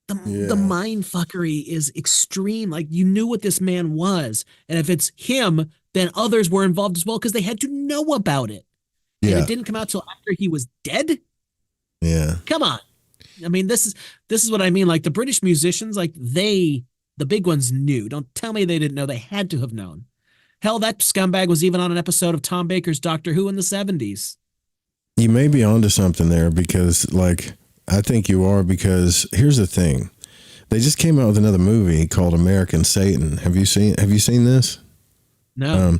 the mind fuckery is extreme. Like, you knew what this man was, and if it's him, then others were involved as well because they had to know about it. And it didn't come out till after he was dead. Yeah, come on. I mean, this is what I mean. Like, the British musicians, like the big ones knew. Don't tell me they didn't know. They had to have known. Hell, that scumbag was even on an episode of Tom Baker's Doctor Who in the 70s. You may be onto something there because, like, I think you are, because here's the thing. They just came out with another movie called American Satan. Have you seen this? No.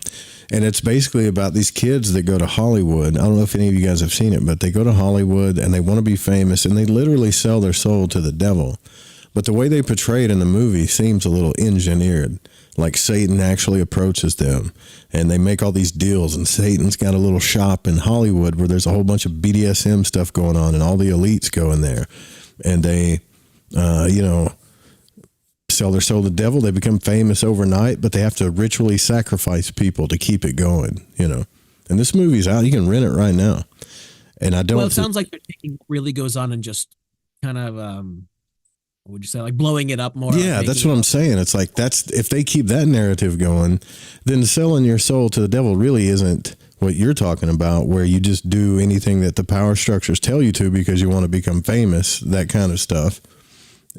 And it's basically about these kids that go to Hollywood. I don't know if any of you guys have seen it, but they go to Hollywood and they want to be famous and they literally sell their soul to the devil. But the way they portray it in the movie seems a little engineered. Like Satan actually approaches them and they make all these deals, and Satan's got a little shop in Hollywood where there's a whole bunch of BDSM stuff going on and all the elites go in there and they, sell their soul to the devil. They become famous overnight, but they have to ritually sacrifice people to keep it going, And this movie's out. You can rent it right now. And I don't. Well, it sounds like their thinking really goes on and just kind of, what would you say, like blowing it up more? Yeah, that's what I'm saying. It's like, if they keep that narrative going, then selling your soul to the devil really isn't what you're talking about, where you just do anything that the power structures tell you to because you want to become famous, that kind of stuff.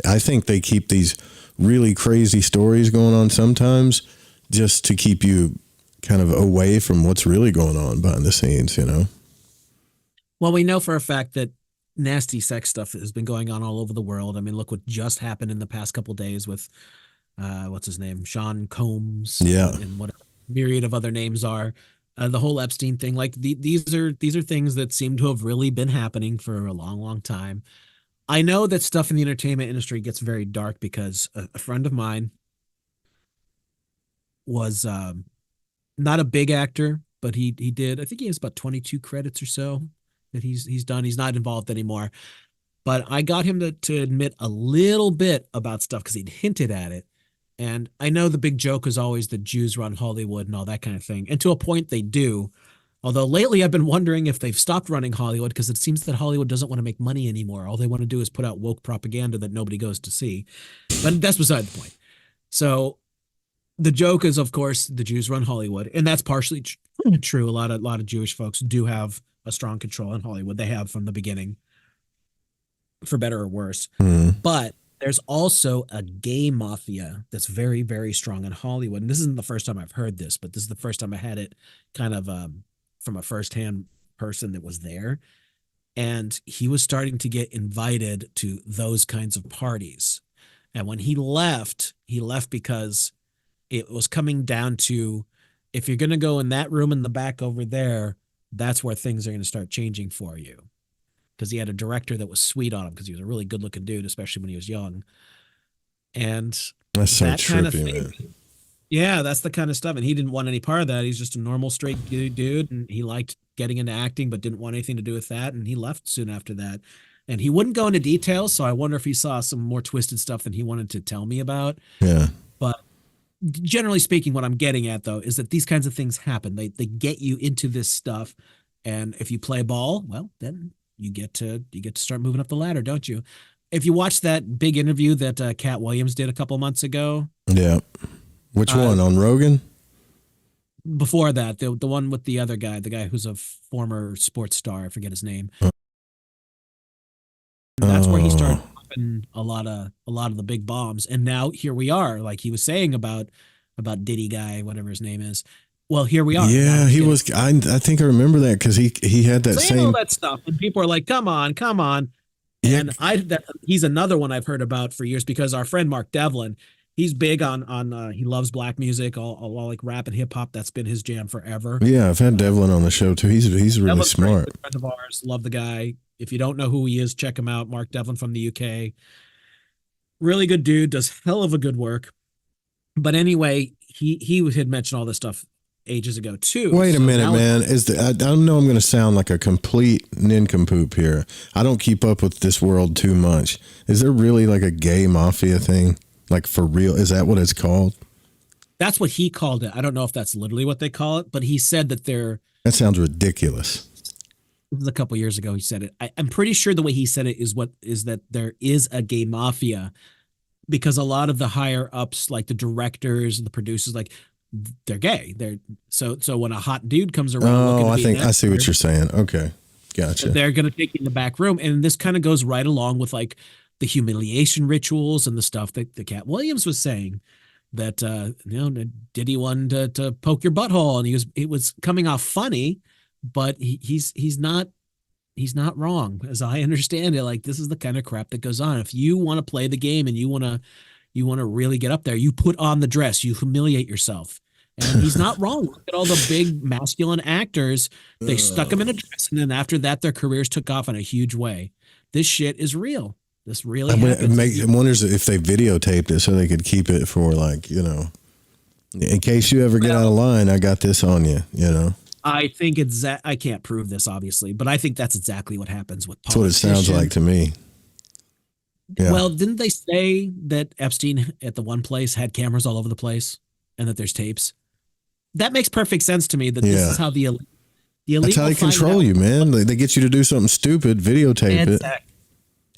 I think they keep these really crazy stories going on sometimes just to keep you kind of away from what's really going on behind the scenes, Well, we know for a fact that nasty sex stuff has been going on all over the world. I mean, look what just happened in the past couple of days with, what's his name? Sean Combs. Yeah. And what a myriad of other names are. The whole Epstein thing. Like these are things that seem to have really been happening for a long, long time. I know that stuff in the entertainment industry gets very dark because a friend of mine was not a big actor, but he did. I think he has about 22 credits or so that he's done. He's not involved anymore. But I got him to admit a little bit about stuff because he'd hinted at it. And I know the big joke is always the Jews run Hollywood and all that kind of thing. And to a point they do. Although lately I've been wondering if they've stopped running Hollywood because it seems that Hollywood doesn't want to make money anymore. All they want to do is put out woke propaganda that nobody goes to see. But that's beside the point. So the joke is, of course, the Jews run Hollywood. And that's partially true. A lot of Jewish folks do have a strong control in Hollywood. They have from the beginning, for better or worse. But there's also a gay mafia that's very, very strong in Hollywood. And this isn't the first time I've heard this, but this is the first time I had it kind of from a firsthand person that was there. And he was starting to get invited to those kinds of parties. And when he left because it was coming down to, if you're going to go in that room in the back over there, that's where things are going to start changing for you. Because he had a director that was sweet on him because he was a really good looking dude, especially when he was young. And that's so that trippy, kind of thing, man. yeah, that's the kind of stuff. And he didn't want any part of that. He's just a normal straight dude. And he liked getting into acting, but didn't want anything to do with that. And he left soon after that. And he wouldn't go into details. So I wonder if he saw some more twisted stuff than he wanted to tell me about. Yeah. But generally speaking, what I'm getting at, though, is that these kinds of things happen. They get you into this stuff. And if you play ball, well, then you get to start moving up the ladder, don't you? If you watch that big interview that Cat Williams did a couple months ago. Yeah. Which one, on Rogan? Before that, the one with the other guy, the guy who's a former sports star, I forget his name. That's where he started dropping a lot of the big bombs. And now here we are, like he was saying about Diddy guy, whatever his name is. Well, here we are. Yeah, he was. I think I remember that because he had that saying same all that stuff, and people are like, "Come on." Yeah. And he's another one I've heard about for years because our friend Mark Devlin, he's big on he loves black music, all like rap and hip hop. That's been his jam forever. Yeah, I've had Devlin on the show too. He's really Devlin's smart. a friend of ours. Love the guy. If you don't know who he is, check him out. Mark Devlin from the UK. Really good dude. Does hell of a good work. But anyway, he had mentioned all this stuff ages ago too. Wait a minute, man. I know I'm going to sound like a complete nincompoop here. I don't keep up with this world too much. Is there really like a gay mafia thing? Like for real? Is that what it's called? That's what he called it. I don't know if that's literally what they call it, but he said that That sounds ridiculous. This was a couple years ago he said it. I'm pretty sure the way he said it is that there is a gay mafia because a lot of the higher ups, like the directors and the producers, like they're gay. So when a hot dude comes around. Oh, I see what you're saying. Okay. Gotcha. They're going to take you in the back room. And this kind of goes right along with like the humiliation rituals and the stuff that the Cat Williams was saying that, Diddy wanted to poke your butthole. And it was coming off funny, but he's not wrong as I understand it. Like this is the kind of crap that goes on. If you want to play the game and you want to really get up there, you put on the dress, you humiliate yourself. And he's not wrong. Look at all the big masculine actors. They stuck them in a dress, and then after that, their careers took off in a huge way. This shit is real. This really happens. It wonders if they videotaped it so they could keep it for in case you ever get out of line, I got this on you, I think I can't prove this, obviously, but I think that's exactly what happens with politicians. That's what it sounds like to me. Yeah. Well, didn't they say that Epstein at the one place had cameras all over the place and that there's tapes? That makes perfect sense to me that this is how the elite that's how they control you, man. They get you to do something stupid, videotape it.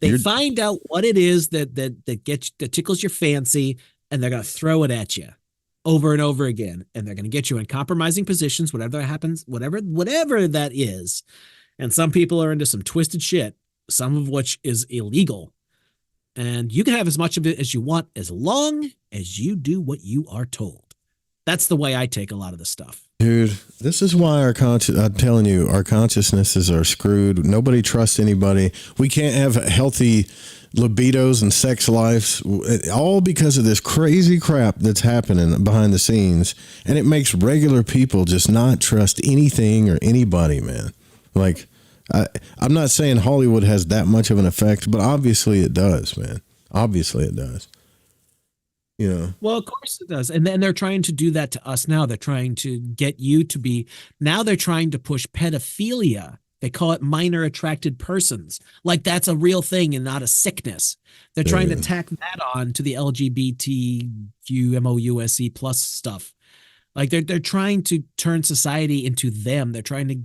They find out what it is that tickles your fancy, and they're going to throw it at you over and over again. And they're going to get you in compromising positions, whatever happens, whatever that is. And some people are into some twisted shit, some of which is illegal. And you can have as much of it as you want as long as you do what you are told. That's the way I take a lot of this stuff. Dude, this is why I'm telling you, our consciousnesses are screwed. Nobody trusts anybody. We can't have healthy libidos and sex lives, all because of this crazy crap that's happening behind the scenes. And it makes regular people just not trust anything or anybody, man. Like, I'm not saying Hollywood has that much of an effect, but obviously it does, man. Obviously it does. Well, of course it does. And then they're trying to do that to us now. They're trying to get you to be, now they're trying to push pedophilia. They call it minor attracted persons. Like that's a real thing and not a sickness. They're trying to tack that on to the LGBTQ MOUSE plus stuff. Like they're trying to turn society into them. They're trying to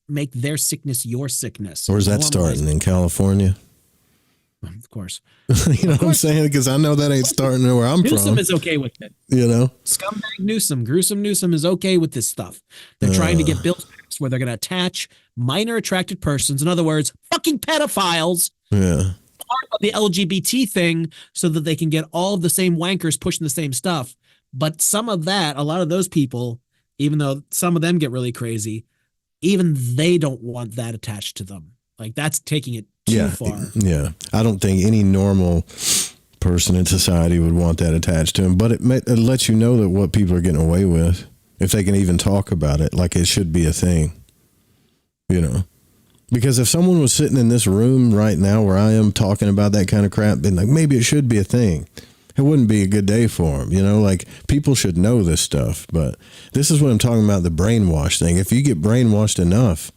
make their sickness your sickness. Where's that starting? In California? Of course. You know what I'm saying? Because I know that ain't starting where I'm from. Newsom is okay with it. Scumbag Newsom, gruesome Newsom is okay with this stuff. They're trying to get bills passed where they're going to attach minor attracted persons, in other words, fucking pedophiles, part of the LGBT thing so that they can get all of the same wankers pushing the same stuff. But some of that, a lot of those people, even though some of them get really crazy, even they don't want that attached to them. Like that's taking it too far. Yeah. I don't think any normal person in society would want that attached to them, but it lets you know that what people are getting away with, if they can even talk about it, like it should be a thing, because if someone was sitting in this room right now where I am talking about that kind of crap, then like maybe it should be a thing. It wouldn't be a good day for them, like people should know this stuff, but this is what I'm talking about, the brainwash thing. If you get brainwashed enough,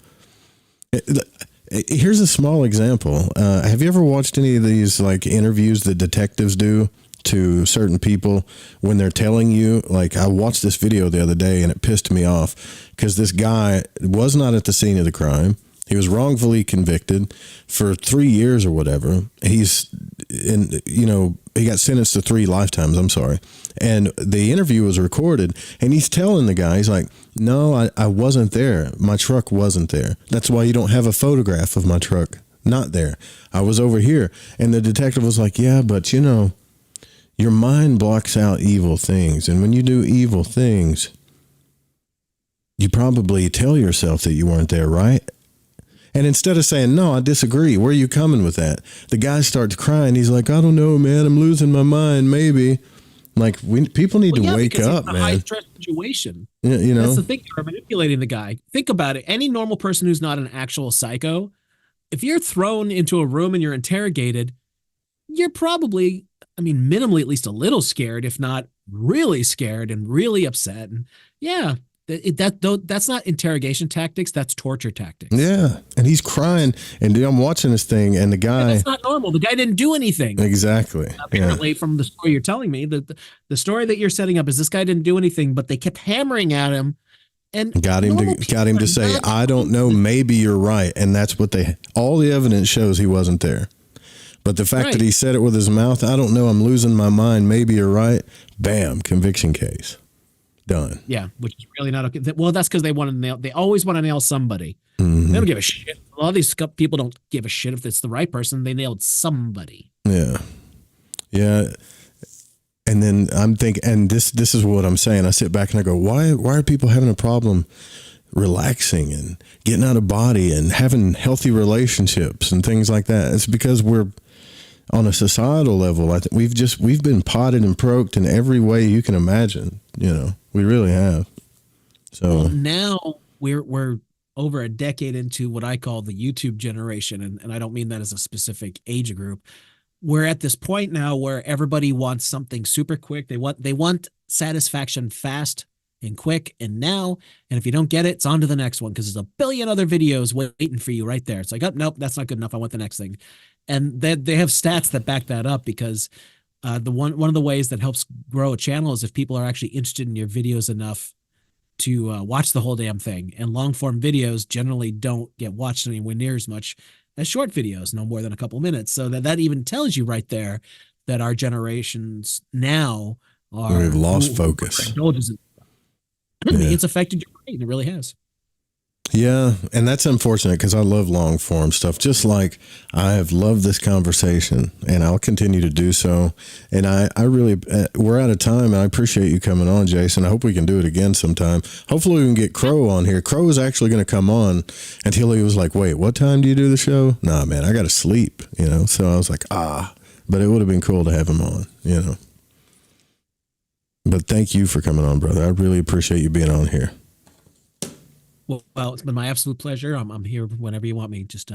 here's a small example. Have you ever watched any of these like interviews that detectives do to certain people when they're telling you, like I watched this video the other day and it pissed me off because this guy was not at the scene of the crime. He was wrongfully convicted for 3 years or whatever. He's he got sentenced to 3 lifetimes. I'm sorry. And the interview was recorded and he's telling the guy, he's like, no, I wasn't there. My truck wasn't there. That's why you don't have a photograph of my truck. Not there. I was over here. And the detective was like, yeah, but your mind blocks out evil things. And when you do evil things, you probably tell yourself that you weren't there, right? And instead of saying, no, I disagree, where are you coming with that? The guy starts crying. He's like, I don't know, man. I'm losing my mind, maybe. Like, people need to wake up, man. It's a high-stress situation. Yeah, That's the thing. You're manipulating the guy. Think about it. Any normal person who's not an actual psycho, if you're thrown into a room and you're interrogated, you're probably, minimally at least a little scared, if not really scared and really upset. And yeah, that's not interrogation tactics. That's torture tactics. Yeah. And he's crying. And dude, I'm watching this thing and the guy. That's not normal. The guy didn't do anything. Exactly. Apparently, from the story you're telling me, the story that you're setting up is this guy didn't do anything, but they kept hammering at him. And got him to say, I don't know, maybe you're right. And that's what all the evidence shows he wasn't there. But the fact that he said it with his mouth, I don't know, I'm losing my mind, maybe you're right. Bam, conviction case. Done. Yeah, which is really not okay. Well, that's because they always want to nail somebody. Mm-hmm. They don't give a shit. A lot of these people don't give a shit if it's the right person. They nailed somebody. Yeah. Yeah. And then I'm thinking, and this is what I'm saying. I sit back and I go, why are people having a problem relaxing and getting out of body and having healthy relationships and things like that? It's because we're on a societal level. I think we've been potted and poked in every way you can imagine. We really have. So now we're over a decade into what I call the YouTube generation, and I don't mean that as a specific age group. We're at this point now where everybody wants something super quick. They want satisfaction fast and quick and now. And if you don't get it, it's on to the next one because there's a billion other videos waiting for you right there. It's like, oh, nope, that's not good enough. I want the next thing. And they have stats that back that up because one of the ways that helps grow a channel is if people are actually interested in your videos enough to watch the whole damn thing. And long form videos generally don't get watched anywhere near as much as short videos, no more than a couple minutes. So that even tells you right there that our generations now we've lost focus. It's affected your brain. It really has. Yeah, and that's unfortunate because I love long form stuff. Just like I have loved this conversation, and I'll continue to do so. And I really, we're out of time, and I appreciate you coming on, Jason. I hope we can do it again sometime. Hopefully, we can get Crow on here. Crow is actually going to come on until he was like, "Wait, what time do you do the show?" Nah, man, I got to sleep. So I was like, but it would have been cool to have him on. But thank you for coming on, brother. I really appreciate you being on here. Well, it's been my absolute pleasure. I'm here whenever you want me. Just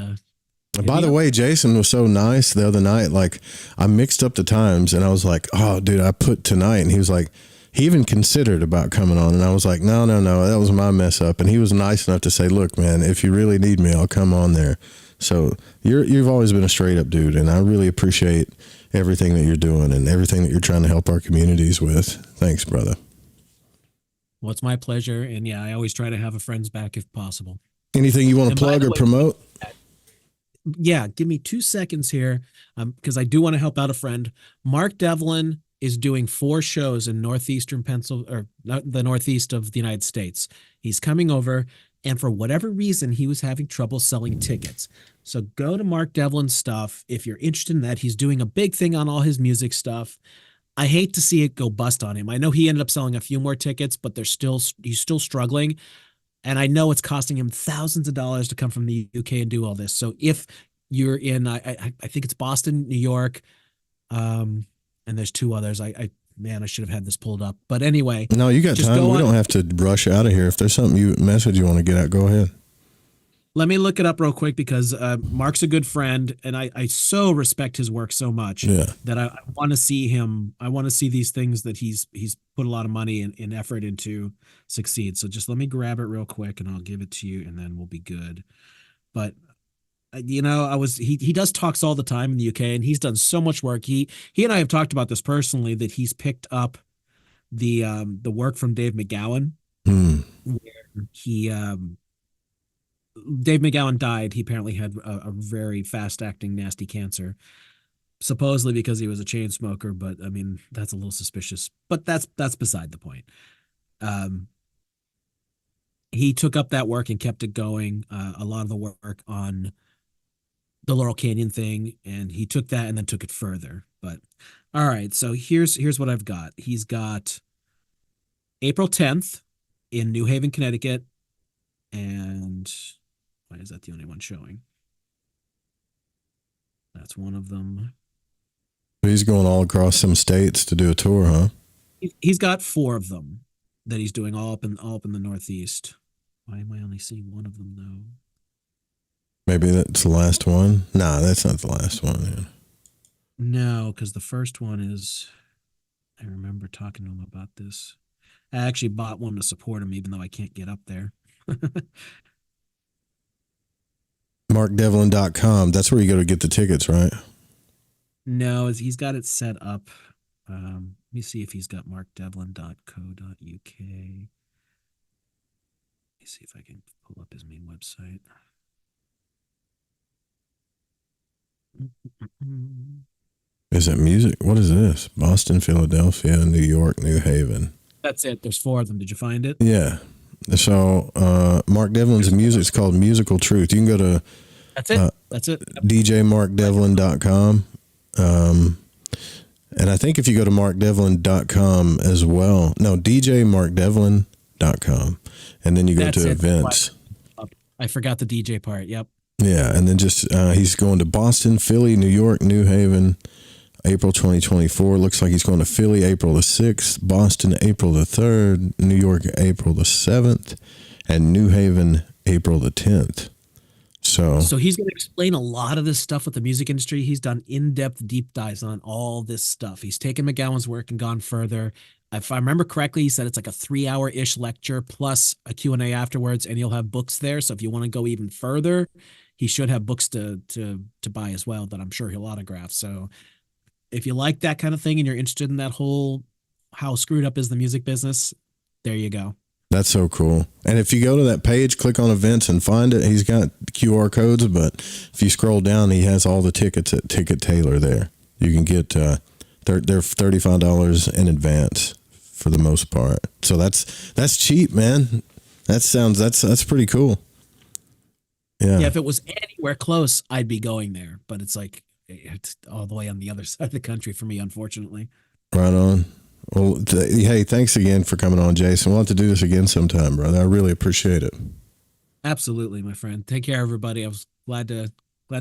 by the way, Jason was so nice the other night. Like, I mixed up the times, and I was like, "Oh, dude, I put tonight." And he was like, he even considered about coming on, and I was like, "No, that was my mess up." And he was nice enough to say, "Look, man, if you really need me, I'll come on there." So you've always been a straight up dude, and I really appreciate everything that you're doing and everything that you're trying to help our communities with. Thanks, brother. Well, it's my pleasure. And yeah, I always try to have a friend's back if possible. Anything you want to plug or promote? Yeah, give me 2 seconds here because I do want to help out a friend. Mark Devlin is doing 4 shows in northeastern Pennsylvania, or the northeast of the United States. He's coming over, and for whatever reason, he was having trouble selling tickets. So go to Mark Devlin's stuff if you're interested in that. He's doing a big thing on all his music stuff. I hate to see it go bust on him. I know he ended up selling a few more tickets, but he's still struggling. And I know it's costing him thousands of dollars to come from the UK and do all this. So if you're in, I think it's Boston, New York, and there's 2 others. I should have had this pulled up. But anyway. No, you got time. We don't have to rush out of here. If there's something message you want to get out, go ahead. Let me look it up real quick because Mark's a good friend, and I so respect his work so much that I want to see him. I want to see these things that he's put a lot of money and effort into succeed. So just let me grab it real quick, and I'll give it to you, and then we'll be good. But He does talks all the time in the UK, and he's done so much work. He and I have talked about this personally, that he's picked up the work from Dave McGowan, where Dave McGowan died. He apparently had a very fast acting nasty cancer, supposedly because he was a chain smoker, but I mean, that's a little suspicious, but that's beside the point. He took up that work and kept it going. A lot of the work on the Laurel Canyon thing, and he took that and then took it further. But all right, so here's what I've got. He's got April 10th in New Haven, Connecticut, and why is that the only one showing? That's one of them. He's going all across some states to do a tour, huh? He's got 4 of them that he's doing all up in the Northeast. Why am I only seeing one of them though? Maybe that's the last one. Nah, that's not the last one. Yeah. No, because the first one is, I remember talking to him about this. I actually bought one to support him, even though I can't get up there. MarkDevlin.com. That's where you go to get the tickets, right? No, he's got it set up. Let me see if he's got markdevlin.co.uk. Let me see if I can pull up his main website. Is it music? What is this? Boston, Philadelphia, New York, New Haven. That's it. There's 4 of them. Did you find it? Yeah. So Mark Devlin's music is called Musical Truth. You can go to That's it. That's it. DJMarkDevlin.com. And I think if you go to markdevlin.com as well, no, DJMarkDevlin.com. And then you go to events. I forgot the DJ part. Yep. Yeah. And then just, he's going to Boston, Philly, New York, New Haven, April 2024. Looks like he's going to Philly, April the 6th, Boston, April the 3rd, New York, April the 7th, and New Haven, April the 10th. So he's going to explain a lot of this stuff with the music industry. He's done in-depth deep dives on all this stuff. He's taken McGowan's work and gone further. If I remember correctly, he said it's like a 3-hour-ish lecture plus a Q&A afterwards, and you'll have books there. So if you want to go even further, he should have books to buy as well that I'm sure he'll autograph. So if you like that kind of thing and you're interested in that whole how screwed up is the music business, there you go. That's so cool. And if you go to that page, click on events and find it, he's got QR codes, but if you scroll down, he has all the tickets at Ticket Tailor there. You can get, they're $35 in advance for the most part. So that's cheap, man. That's pretty cool. Yeah. Yeah. If it was anywhere close, I'd be going there, but it's all the way on the other side of the country for me, unfortunately. Right on. Well, hey, thanks again for coming on, Jason. We'll have to do this again sometime, brother. I really appreciate it. Absolutely, my friend. Take care, everybody. I was glad to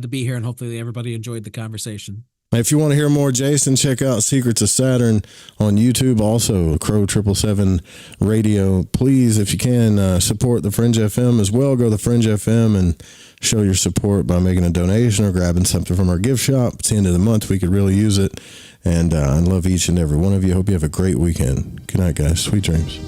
be here, and hopefully everybody enjoyed the conversation. If you want to hear more Jason, check out Secrets of Saturn on YouTube. Also, Crow 777 Radio. Please, if you can, support the Fringe FM as well. Go to the Fringe FM and show your support by making a donation or grabbing something from our gift shop. It's the end of the month. We could really use it. And I love each and every one of you. Hope you have a great weekend. Good night, guys. Sweet dreams.